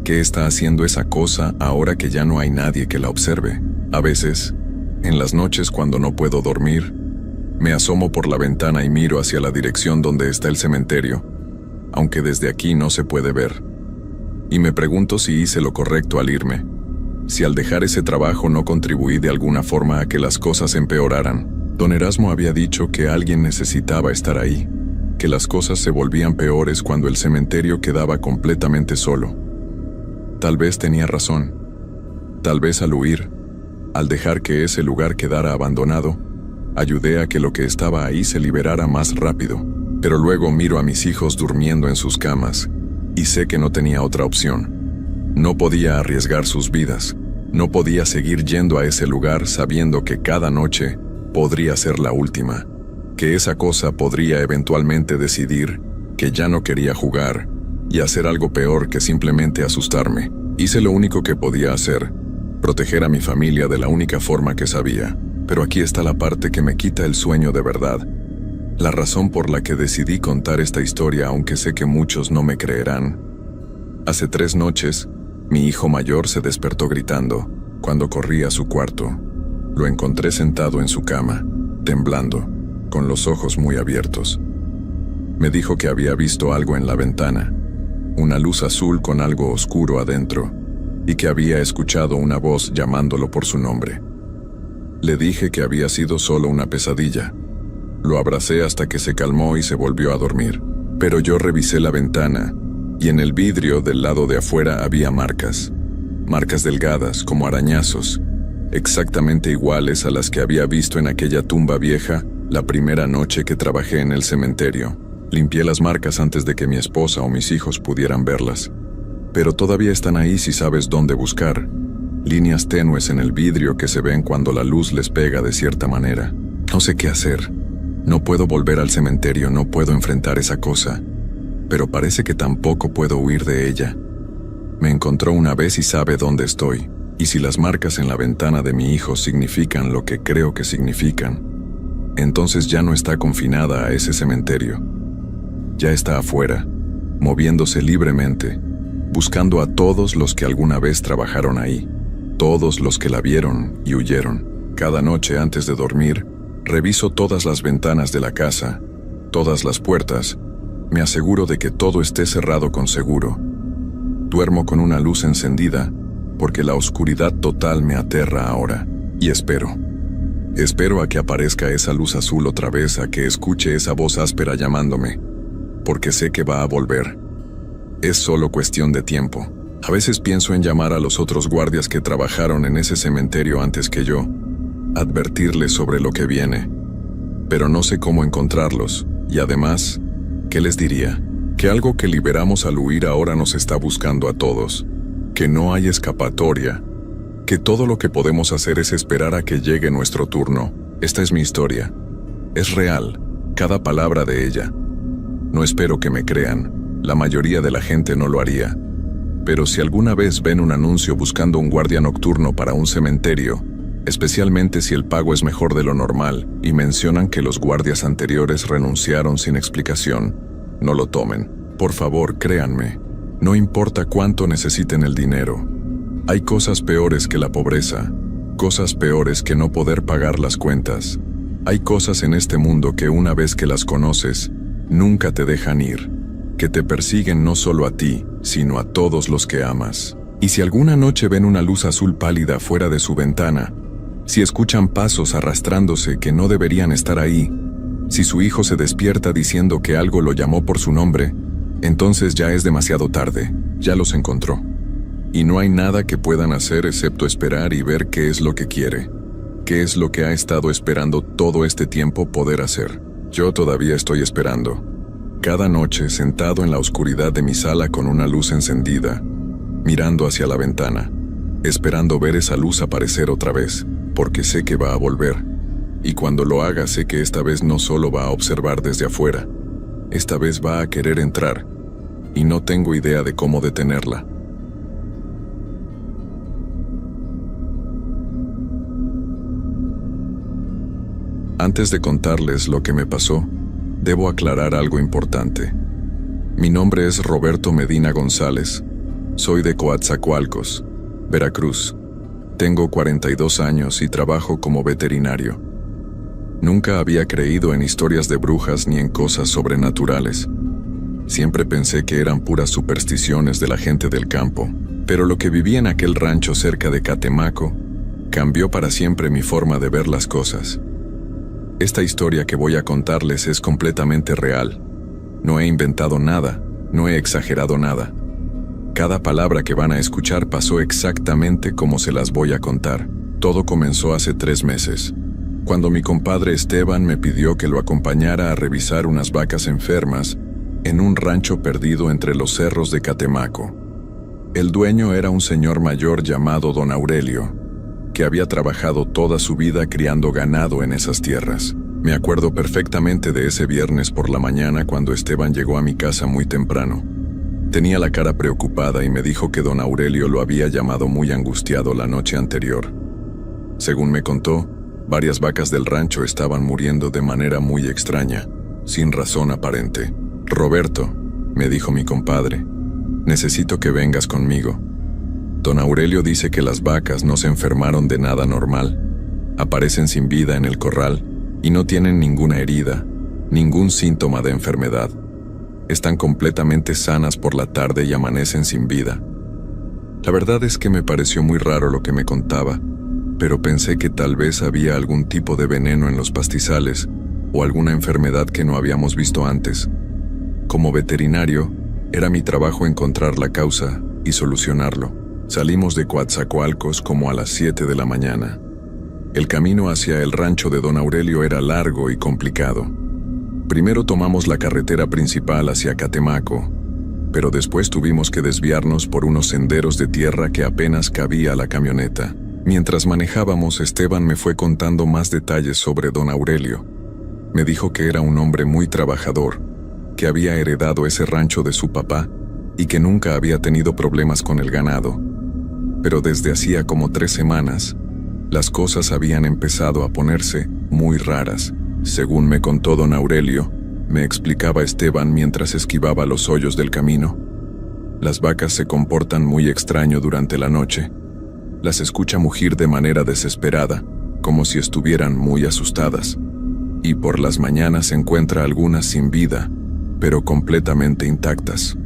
¿Qué está haciendo esa cosa ahora que ya no hay nadie que la observe? A veces, en las noches cuando no puedo dormir, me asomo por la ventana y miro hacia la dirección donde está el cementerio, aunque desde aquí no se puede ver. Y me pregunto si hice lo correcto al irme, si al dejar ese trabajo no contribuí de alguna forma a que las cosas empeoraran. Don Erasmo había dicho que alguien necesitaba estar ahí, que las cosas se volvían peores cuando el cementerio quedaba completamente solo. Tal vez tenía razón. Tal vez al huir, al dejar que ese lugar quedara abandonado, ayudé a que lo que estaba ahí se liberara más rápido. Pero luego miro a mis hijos durmiendo en sus camas, y sé que no tenía otra opción. No podía arriesgar sus vidas. No podía seguir yendo a ese lugar sabiendo que cada noche podría ser la última, que esa cosa podría eventualmente decidir que ya no quería jugar y hacer algo peor que simplemente asustarme. Hice lo único que podía hacer, proteger a mi familia de la única forma que sabía. Pero aquí está la parte que me quita el sueño de verdad. La razón por la que decidí contar esta historia, aunque sé que muchos no me creerán. Hace 3 noches, mi hijo mayor se despertó gritando cuando corrí a su cuarto. Lo encontré sentado en su cama, temblando, con los ojos muy abiertos. Me dijo que había visto algo en la ventana, una luz azul con algo oscuro adentro, y que había escuchado una voz llamándolo por su nombre. Le dije que había sido solo una pesadilla. Lo abracé hasta que se calmó y se volvió a dormir. Pero yo revisé la ventana, y en el vidrio del lado de afuera había marcas. Marcas delgadas, como arañazos, exactamente iguales a las que había visto en aquella tumba vieja la primera noche que trabajé en el cementerio. Limpié las marcas antes de que mi esposa o mis hijos pudieran verlas. Pero todavía están ahí si sabes dónde buscar. Líneas tenues en el vidrio que se ven cuando la luz les pega de cierta manera. No sé qué hacer. No puedo volver al cementerio, no puedo enfrentar esa cosa. Pero parece que tampoco puedo huir de ella. Me encontró una vez y sabe dónde estoy. Y si las marcas en la ventana de mi hijo significan lo que creo que significan, entonces ya no está confinada a ese cementerio. Ya está afuera, moviéndose libremente, buscando a todos los que alguna vez trabajaron ahí, todos los que la vieron y huyeron. Cada noche antes de dormir, reviso todas las ventanas de la casa, todas las puertas, me aseguro de que todo esté cerrado con seguro. Duermo con una luz encendida, porque la oscuridad total me aterra ahora, y espero. Espero a que aparezca esa luz azul otra vez, a que escuche esa voz áspera llamándome, porque sé que va a volver. Es solo cuestión de tiempo. A veces pienso en llamar a los otros guardias que trabajaron en ese cementerio antes que yo, advertirles sobre lo que viene, pero no sé cómo encontrarlos, y además, ¿qué les diría? Que algo que liberamos al huir ahora nos está buscando a todos. Que no hay escapatoria, que todo lo que podemos hacer es esperar a que llegue nuestro turno. Esta es mi historia. Es real, cada palabra de ella. No espero que me crean, la mayoría de la gente no lo haría. Pero si alguna vez ven un anuncio buscando un guardia nocturno para un cementerio, especialmente si el pago es mejor de lo normal, y mencionan que los guardias anteriores renunciaron sin explicación, no lo tomen. Por favor, créanme. No importa cuánto necesiten el dinero. Hay cosas peores que la pobreza, cosas peores que no poder pagar las cuentas. Hay cosas en este mundo que una vez que las conoces, nunca te dejan ir, que te persiguen no solo a ti, sino a todos los que amas. Y si alguna noche ven una luz azul pálida fuera de su ventana, si escuchan pasos arrastrándose que no deberían estar ahí, si su hijo se despierta diciendo que algo lo llamó por su nombre, entonces ya es demasiado tarde, ya los encontró. Y no hay nada que puedan hacer excepto esperar y ver qué es lo que quiere, qué es lo que ha estado esperando todo este tiempo poder hacer. Yo todavía estoy esperando. Cada noche sentado en la oscuridad de mi sala con una luz encendida, mirando hacia la ventana, esperando ver esa luz aparecer otra vez, porque sé que va a volver. Y cuando lo haga sé que esta vez no solo va a observar desde afuera, esta vez va a querer entrar, y no tengo idea de cómo detenerla. Antes de contarles lo que me pasó, debo aclarar algo importante. Mi nombre es Roberto Medina González. Soy de Coatzacoalcos, Veracruz. Tengo 42 años y trabajo como veterinario. Nunca había creído en historias de brujas ni en cosas sobrenaturales. Siempre pensé que eran puras supersticiones de la gente del campo, pero lo que viví en aquel rancho cerca de Catemaco cambió para siempre mi forma de ver las cosas. Esta historia que voy a contarles es completamente real. No he inventado nada, no he exagerado nada. Cada palabra que van a escuchar pasó exactamente como se las voy a contar. Todo comenzó hace 3 meses, cuando mi compadre Esteban me pidió que lo acompañara a revisar unas vacas enfermas en un rancho perdido entre los cerros de Catemaco. El dueño era un señor mayor llamado Don Aurelio, que había trabajado toda su vida criando ganado en esas tierras. Me acuerdo perfectamente de ese viernes por la mañana cuando Esteban llegó a mi casa muy temprano. Tenía la cara preocupada y me dijo que Don Aurelio lo había llamado muy angustiado la noche anterior. Según me contó, varias vacas del rancho estaban muriendo de manera muy extraña, sin razón aparente. «Roberto», me dijo mi compadre, «necesito que vengas conmigo. Don Aurelio dice que las vacas no se enfermaron de nada normal. Aparecen sin vida en el corral y no tienen ninguna herida, ningún síntoma de enfermedad. Están completamente sanas por la tarde y amanecen sin vida». La verdad es que me pareció muy raro lo que me contaba, pero pensé que tal vez había algún tipo de veneno en los pastizales o alguna enfermedad que no habíamos visto antes. Como veterinario, era mi trabajo encontrar la causa y solucionarlo. Salimos de Coatzacoalcos como a las 7 de la mañana. El camino hacia el rancho de Don Aurelio era largo y complicado. Primero tomamos la carretera principal hacia Catemaco, pero después tuvimos que desviarnos por unos senderos de tierra que apenas cabía a la camioneta. Mientras manejábamos, Esteban me fue contando más detalles sobre Don Aurelio. Me dijo que era un hombre muy trabajador, que había heredado ese rancho de su papá y que nunca había tenido problemas con el ganado. Pero desde hacía como 3 semanas, las cosas habían empezado a ponerse muy raras. Según me contó Don Aurelio, me explicaba Esteban mientras esquivaba los hoyos del camino. Las vacas se comportan muy extraño durante la noche. Las escucha mugir de manera desesperada, como si estuvieran muy asustadas. Y por las mañanas encuentra algunas sin vida, pero completamente intactas.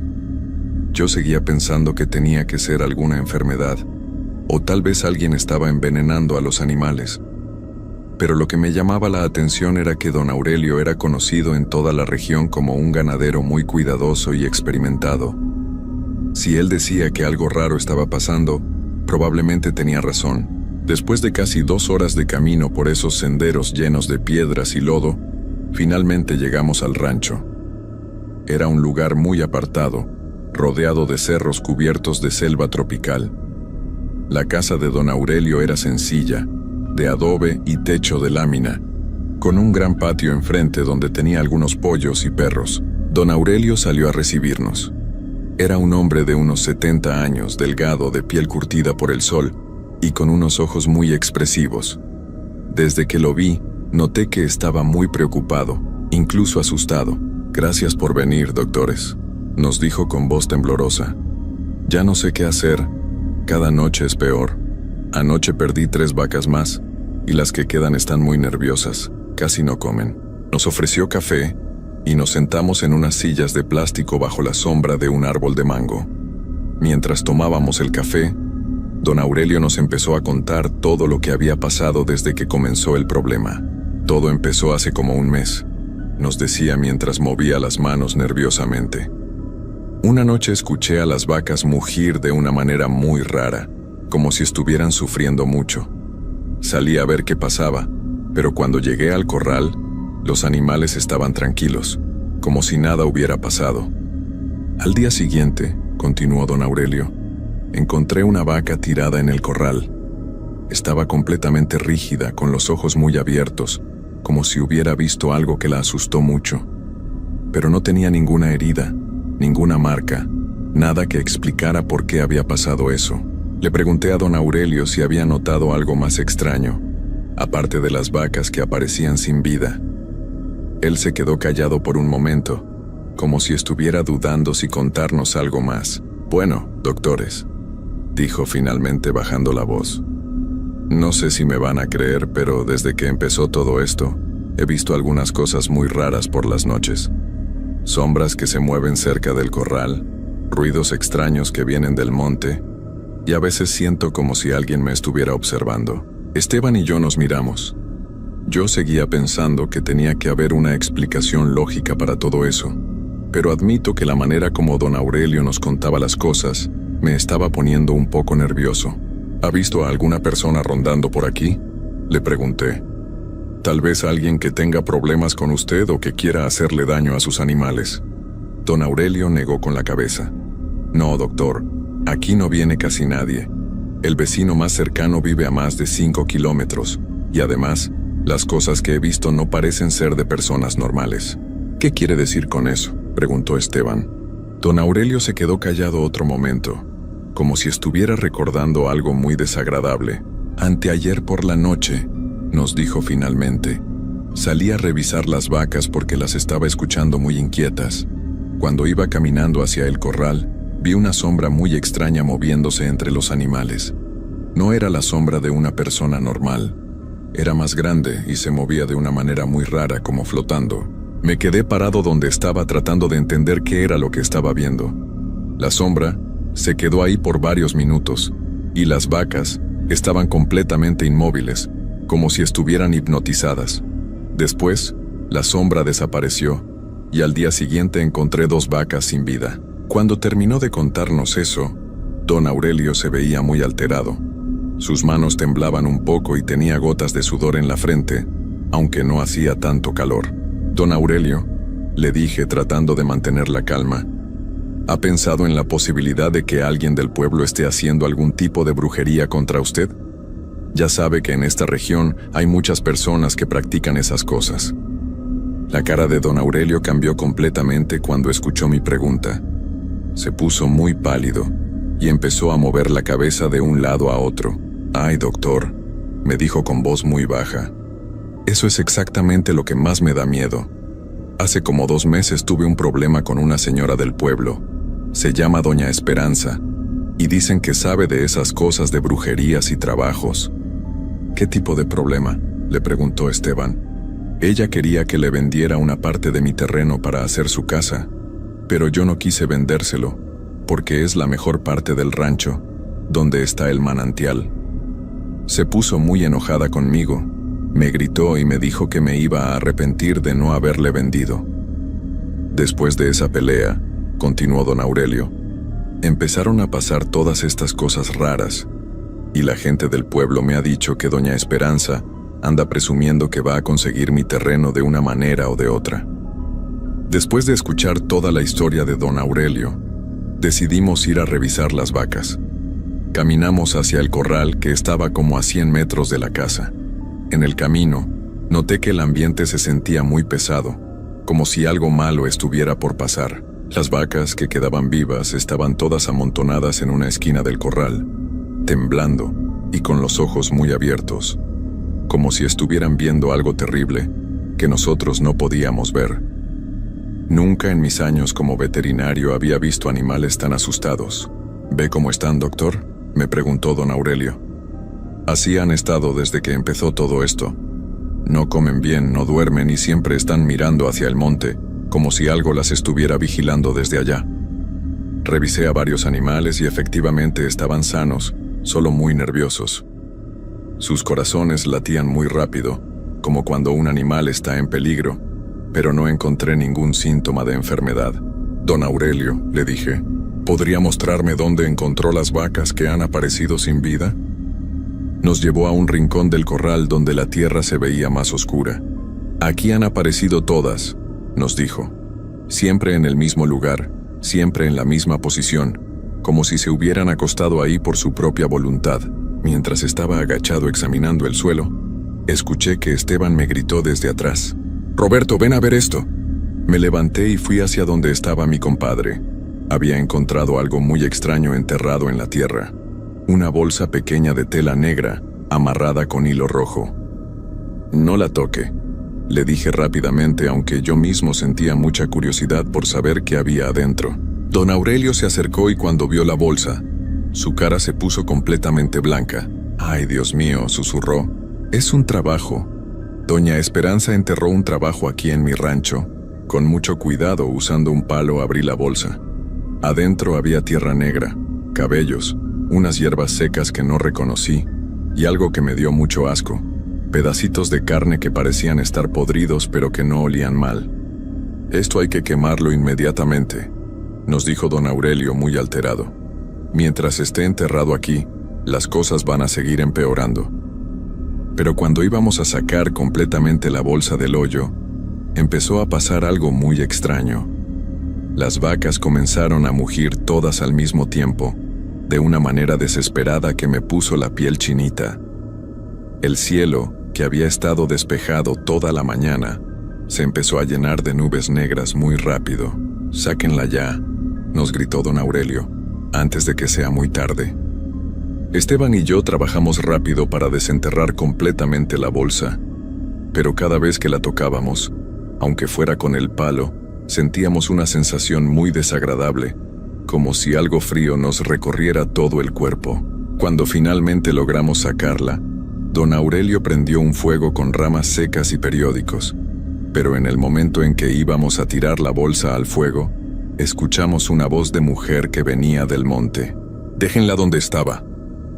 Yo seguía pensando que tenía que ser alguna enfermedad, o tal vez alguien estaba envenenando a los animales. Pero lo que me llamaba la atención era que Don Aurelio era conocido en toda la región como un ganadero muy cuidadoso y experimentado. Si él decía que algo raro estaba pasando, probablemente tenía razón. Después de casi 2 horas de camino por esos senderos llenos de piedras y lodo, finalmente llegamos al rancho. Era un lugar muy apartado, rodeado de cerros cubiertos de selva tropical. La casa de Don Aurelio era sencilla, de adobe y techo de lámina, con un gran patio enfrente donde tenía algunos pollos y perros. Don Aurelio salió a recibirnos. Era un hombre de unos 70 años, delgado, de piel curtida por el sol y con unos ojos muy expresivos. Desde que lo vi, noté que estaba muy preocupado, incluso asustado. «Gracias por venir, doctores», nos dijo con voz temblorosa. «Ya no sé qué hacer. Cada noche es peor. Anoche perdí 3 vacas más, y las que quedan están muy nerviosas. Casi no comen». Nos ofreció café, y nos sentamos en unas sillas de plástico bajo la sombra de un árbol de mango. Mientras tomábamos el café, Don Aurelio nos empezó a contar todo lo que había pasado desde que comenzó el problema. «Todo empezó hace como 1 mes», nos decía mientras movía las manos nerviosamente. «Una noche escuché a las vacas mugir de una manera muy rara, como si estuvieran sufriendo mucho. Salí a ver qué pasaba, pero cuando llegué al corral, los animales estaban tranquilos, como si nada hubiera pasado. Al día siguiente», continuó Don Aurelio, «encontré una vaca tirada en el corral. Estaba completamente rígida, con los ojos muy abiertos, como si hubiera visto algo que la asustó mucho. Pero no tenía ninguna herida, ninguna marca, nada que explicara por qué había pasado eso. Le pregunté a Don Aurelio si había notado algo más extraño, aparte de las vacas que aparecían sin vida. Él se quedó callado por un momento, como si estuviera dudando si contarnos algo más. «Bueno, doctores», dijo finalmente bajando la voz. «No sé si me van a creer, pero desde que empezó todo esto, he visto algunas cosas muy raras por las noches. Sombras que se mueven cerca del corral, ruidos extraños que vienen del monte, y a veces siento como si alguien me estuviera observando». Esteban y yo nos miramos. Yo seguía pensando que tenía que haber una explicación lógica para todo eso, pero admito que la manera como don Aurelio nos contaba las cosas me estaba poniendo un poco nervioso. ¿Ha visto a alguna persona rondando por aquí?, le pregunté. Tal vez alguien que tenga problemas con usted o que quiera hacerle daño a sus animales. Don Aurelio negó con la cabeza. No, doctor, aquí no viene casi nadie. El vecino más cercano vive a más de 5 kilómetros, y además, las cosas que he visto no parecen ser de personas normales. ¿Qué quiere decir con eso?, preguntó Esteban. Don Aurelio se quedó callado otro momento, como si estuviera recordando algo muy desagradable. Anteayer por la noche, nos dijo finalmente. Salí a revisar las vacas porque las estaba escuchando muy inquietas. Cuando iba caminando hacia el corral, vi una sombra muy extraña moviéndose entre los animales. No era la sombra de una persona normal. Era más grande y se movía de una manera muy rara, como flotando. Me quedé parado donde estaba tratando de entender qué era lo que estaba viendo. La sombra se quedó ahí por varios minutos, y las vacas estaban completamente inmóviles, como si estuvieran hipnotizadas. Después, la sombra desapareció, y al día siguiente encontré 2 vacas sin vida. Cuando terminó de contarnos eso, don Aurelio se veía muy alterado. Sus manos temblaban un poco y tenía gotas de sudor en la frente, aunque no hacía tanto calor. Don Aurelio, le dije tratando de mantener la calma, ¿ha pensado en la posibilidad de que alguien del pueblo esté haciendo algún tipo de brujería contra usted? Ya sabe que en esta región hay muchas personas que practican esas cosas. La cara de don Aurelio cambió completamente cuando escuchó mi pregunta. Se puso muy pálido y empezó a mover la cabeza de un lado a otro. «Ay, doctor», me dijo con voz muy baja. «Eso es exactamente lo que más me da miedo. Hace como 2 meses tuve un problema con una señora del pueblo. Se llama Doña Esperanza, y dicen que sabe de esas cosas de brujerías y trabajos». «¿Qué tipo de problema?», le preguntó Esteban. «Ella quería que le vendiera una parte de mi terreno para hacer su casa, pero yo no quise vendérselo, porque es la mejor parte del rancho, donde está el manantial. Se puso muy enojada conmigo, me gritó y me dijo que me iba a arrepentir de no haberle vendido. Después de esa pelea», continuó don Aurelio, «empezaron a pasar todas estas cosas raras, y la gente del pueblo me ha dicho que doña Esperanza anda presumiendo que va a conseguir mi terreno de una manera o de otra». Después de escuchar toda la historia de don Aurelio, decidimos ir a revisar las vacas. Caminamos hacia el corral que estaba como a 100 metros de la casa. En el camino, noté que el ambiente se sentía muy pesado, como si algo malo estuviera por pasar. Las vacas que quedaban vivas estaban todas amontonadas en una esquina del corral, temblando y con los ojos muy abiertos, como si estuvieran viendo algo terrible que nosotros no podíamos ver. Nunca en mis años como veterinario había visto animales tan asustados. «¿Ve cómo están, doctor?», me preguntó don Aurelio. «Así han estado desde que empezó todo esto. No comen bien, no duermen y siempre están mirando hacia el monte, como si algo las estuviera vigilando desde allá». Revisé a varios animales y efectivamente estaban sanos, solo muy nerviosos. Sus corazones latían muy rápido, como cuando un animal está en peligro, pero no encontré ningún síntoma de enfermedad. «Don Aurelio», le dije, ¿podría mostrarme dónde encontró las vacas que han aparecido sin vida? Nos llevó a un rincón del corral donde la tierra se veía más oscura. «Aquí han aparecido todas», nos dijo, «siempre en el mismo lugar, siempre en la misma posición, como si se hubieran acostado ahí por su propia voluntad». Mientras estaba agachado examinando el suelo, escuché que Esteban me gritó desde atrás: «Roberto, ven a ver esto». Me levanté y fui hacia donde estaba mi compadre. Había encontrado algo muy extraño enterrado en la tierra. Una bolsa pequeña de tela negra, amarrada con hilo rojo. «No la toque», le dije rápidamente, aunque yo mismo sentía mucha curiosidad por saber qué había adentro. Don Aurelio se acercó y cuando vio la bolsa, su cara se puso completamente blanca. «Ay, Dios mío», susurró, «es un trabajo. Doña Esperanza enterró un trabajo aquí en mi rancho. Con mucho cuidado, usando un palo, abrí la bolsa. Adentro había tierra negra, cabellos, unas hierbas secas que no reconocí y algo que me dio mucho asco. pedacitos de carne que parecían estar podridos pero que no olían mal. «Esto hay que quemarlo inmediatamente», nos dijo don Aurelio muy alterado. «Mientras esté enterrado aquí, las cosas van a seguir empeorando». Pero cuando íbamos a sacar completamente la bolsa del hoyo, empezó a pasar algo muy extraño. Las vacas comenzaron a mugir todas al mismo tiempo, de una manera desesperada que me puso la piel chinita. El cielo, que había estado despejado toda la mañana, se empezó a llenar de nubes negras muy rápido. «Sáquenla ya», nos gritó don Aurelio, «antes de que sea muy tarde». Esteban y yo trabajamos rápido para desenterrar completamente la bolsa, pero cada vez que la tocábamos, aunque fuera con el palo, sentíamos una sensación muy desagradable, como si algo frío nos recorriera todo el cuerpo. Cuando finalmente logramos sacarla, don Aurelio prendió un fuego con ramas secas y periódicos, pero en el momento en que íbamos a tirar la bolsa al fuego, escuchamos una voz de mujer que venía del monte. «Déjenla donde estaba».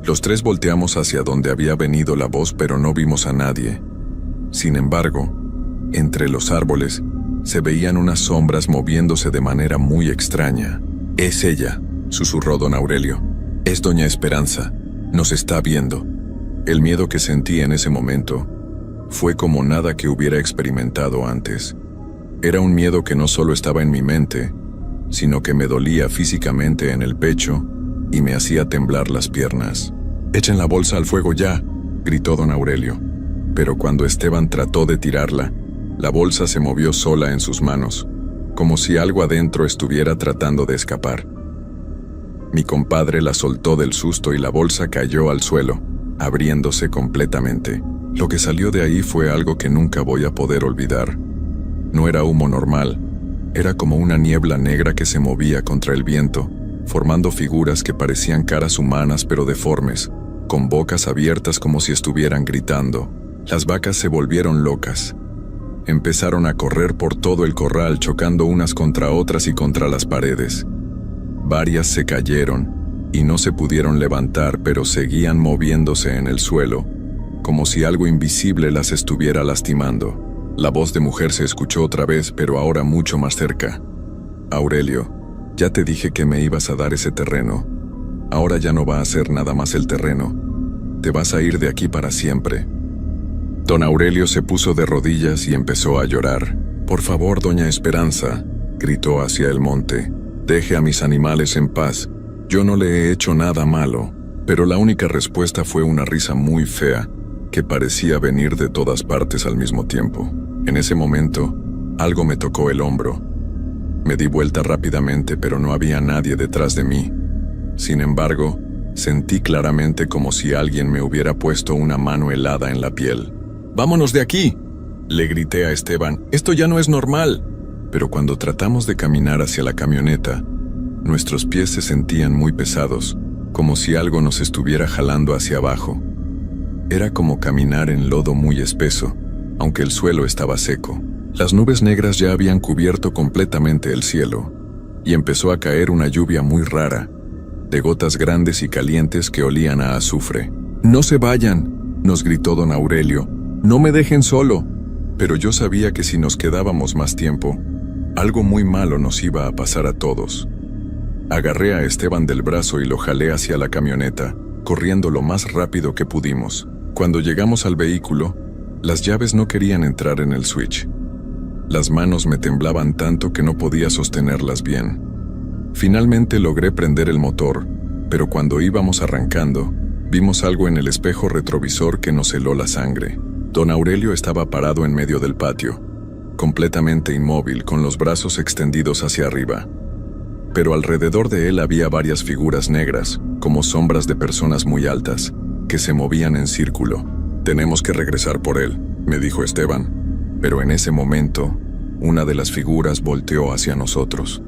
Los tres volteamos hacia donde había venido la voz, pero no vimos a nadie. Sin embargo, entre los árboles se veían unas sombras moviéndose de manera muy extraña. «Es ella», susurró don Aurelio. «Es doña Esperanza. Nos está viendo». El miedo que sentí en ese momento fue como nada que hubiera experimentado antes. Era un miedo que no solo estaba en mi mente, sino que me dolía físicamente en el pecho y me hacía temblar las piernas. «Echen la bolsa al fuego ya», gritó don Aurelio. Pero cuando Esteban trató de tirarla, la bolsa se movió sola en sus manos, como si algo adentro estuviera tratando de escapar. Mi compadre la soltó del susto y la bolsa cayó al suelo, abriéndose completamente. Lo que salió de ahí fue algo que nunca voy a poder olvidar. No era humo normal, era como una niebla negra que se movía contra el viento, formando figuras que parecían caras humanas pero deformes, con bocas abiertas como si estuvieran gritando. Las vacas se volvieron locas. Empezaron a correr por todo el corral, chocando unas contra otras y contra las paredes. Varias se cayeron y no se pudieron levantar, pero seguían moviéndose en el suelo, como si algo invisible las estuviera lastimando. La voz de mujer se escuchó otra vez, pero ahora mucho más cerca. «Aurelio, ya te dije que me ibas a dar ese terreno. Ahora ya no va a ser nada más el terreno. Te vas a ir de aquí para siempre». Don Aurelio se puso de rodillas y empezó a llorar. «Por favor, doña Esperanza», gritó hacia el monte, «deje a mis animales en paz. Yo no le he hecho nada malo». Pero la única respuesta fue una risa muy fea, que parecía venir de todas partes al mismo tiempo. En ese momento, algo me tocó el hombro. Me di vuelta rápidamente, pero no había nadie detrás de mí. Sin embargo, sentí claramente como si alguien me hubiera puesto una mano helada en la piel. «¡Vámonos de aquí!», le grité a Esteban. «Esto ya no es normal». Pero cuando tratamos de caminar hacia la camioneta, nuestros pies se sentían muy pesados, como si algo nos estuviera jalando hacia abajo. Era como caminar en lodo muy espeso, aunque el suelo estaba seco. Las nubes negras ya habían cubierto completamente el cielo, y empezó a caer una lluvia muy rara, de gotas grandes y calientes que olían a azufre. «¡No se vayan!», nos gritó don Aurelio. «¡No me dejen solo!». Pero yo sabía que si nos quedábamos más tiempo, algo muy malo nos iba a pasar a todos. Agarré a Esteban del brazo y lo jalé hacia la camioneta, corriendo lo más rápido que pudimos. Cuando llegamos al vehículo, las llaves no querían entrar en el switch. Las manos me temblaban tanto que no podía sostenerlas bien. Finalmente logré prender el motor, pero cuando íbamos arrancando, vimos algo en el espejo retrovisor que nos heló la sangre. Don Aurelio estaba parado en medio del patio, completamente inmóvil, con los brazos extendidos hacia arriba. Pero alrededor de él había varias figuras negras, como sombras de personas muy altas, que se movían en círculo. «Tenemos que regresar por él», me dijo Esteban. Pero en ese momento, una de las figuras volteó hacia nosotros.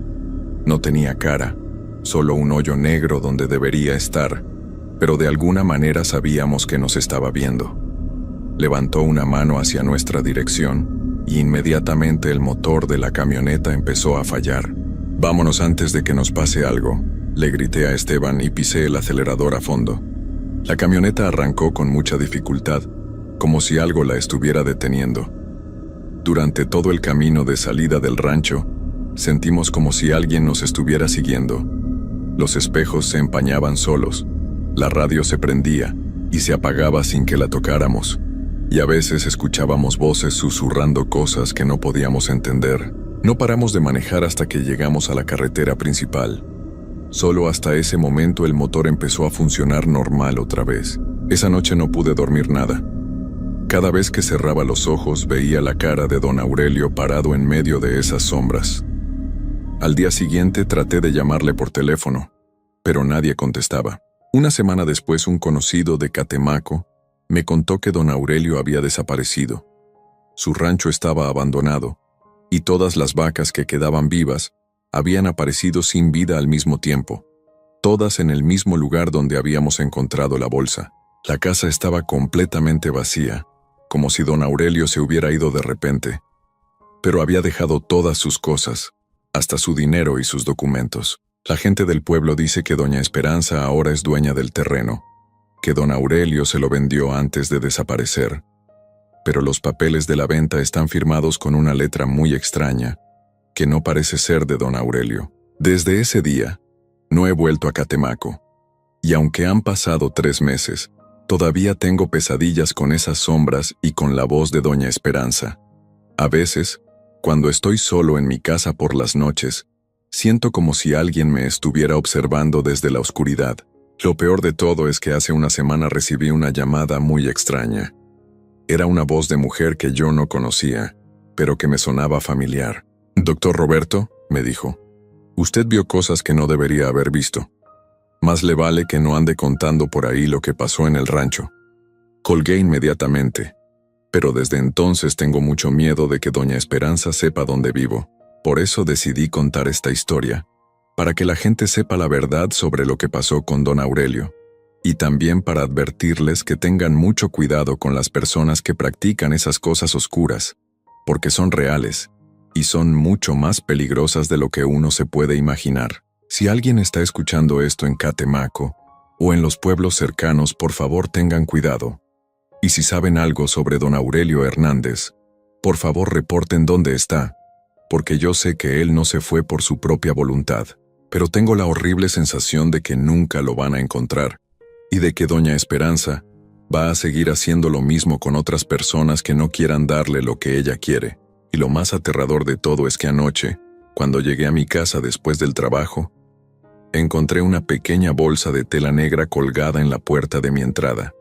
No tenía cara, solo un hoyo negro donde debería estar, pero de alguna manera sabíamos que nos estaba viendo. Levantó una mano hacia nuestra dirección y inmediatamente el motor de la camioneta empezó a fallar. «Vámonos antes de que nos pase algo», le grité a Esteban y pisé el acelerador a fondo. La camioneta arrancó con mucha dificultad, como si algo la estuviera deteniendo. Durante todo el camino de salida del rancho, sentimos como si alguien nos estuviera siguiendo. Los espejos se empañaban solos, la radio se prendía y se apagaba sin que la tocáramos, y a veces escuchábamos voces susurrando cosas que no podíamos entender. No paramos de manejar hasta que llegamos a la carretera principal. Solo hasta ese momento el motor empezó a funcionar normal otra vez. Esa noche no pude dormir nada. Cada vez que cerraba los ojos veía la cara de don Aurelio parado en medio de esas sombras. Al día siguiente traté de llamarle por teléfono, pero nadie contestaba. Una semana después, un conocido de Catemaco me contó que don Aurelio había desaparecido. Su rancho estaba abandonado, y todas las vacas que quedaban vivas habían aparecido sin vida al mismo tiempo, todas en el mismo lugar donde habíamos encontrado la bolsa. La casa estaba completamente vacía, como si don Aurelio se hubiera ido de repente, pero había dejado todas sus cosas, hasta su dinero y sus documentos. La gente del pueblo dice que doña Esperanza ahora es dueña del terreno, que don Aurelio se lo vendió antes de desaparecer, pero los papeles de la venta están firmados con una letra muy extraña, que no parece ser de don Aurelio. Desde ese día, no he vuelto a Catemaco, y aunque han pasado 3 meses, todavía tengo pesadillas con esas sombras y con la voz de doña Esperanza. A veces, cuando estoy solo en mi casa por las noches, siento como si alguien me estuviera observando desde la oscuridad. Lo peor de todo es que hace una semana recibí una llamada muy extraña. Era una voz de mujer que yo no conocía, pero que me sonaba familiar. «Doctor Roberto», me dijo, «usted vio cosas que no debería haber visto. Más le vale que no ande contando por ahí lo que pasó en el rancho». Colgué inmediatamente, pero desde entonces tengo mucho miedo de que doña Esperanza sepa dónde vivo. Por eso decidí contar esta historia, para que la gente sepa la verdad sobre lo que pasó con don Aurelio, y también para advertirles que tengan mucho cuidado con las personas que practican esas cosas oscuras, porque son reales, y son mucho más peligrosas de lo que uno se puede imaginar. Si alguien está escuchando esto en Catemaco, o en los pueblos cercanos, por favor tengan cuidado. Y si saben algo sobre don Aurelio Hernández, por favor reporten dónde está, porque yo sé que él no se fue por su propia voluntad, pero tengo la horrible sensación de que nunca lo van a encontrar, y de que doña Esperanza va a seguir haciendo lo mismo con otras personas que no quieran darle lo que ella quiere. Y lo más aterrador de todo es que anoche, cuando llegué a mi casa después del trabajo, encontré una pequeña bolsa de tela negra colgada en la puerta de mi entrada.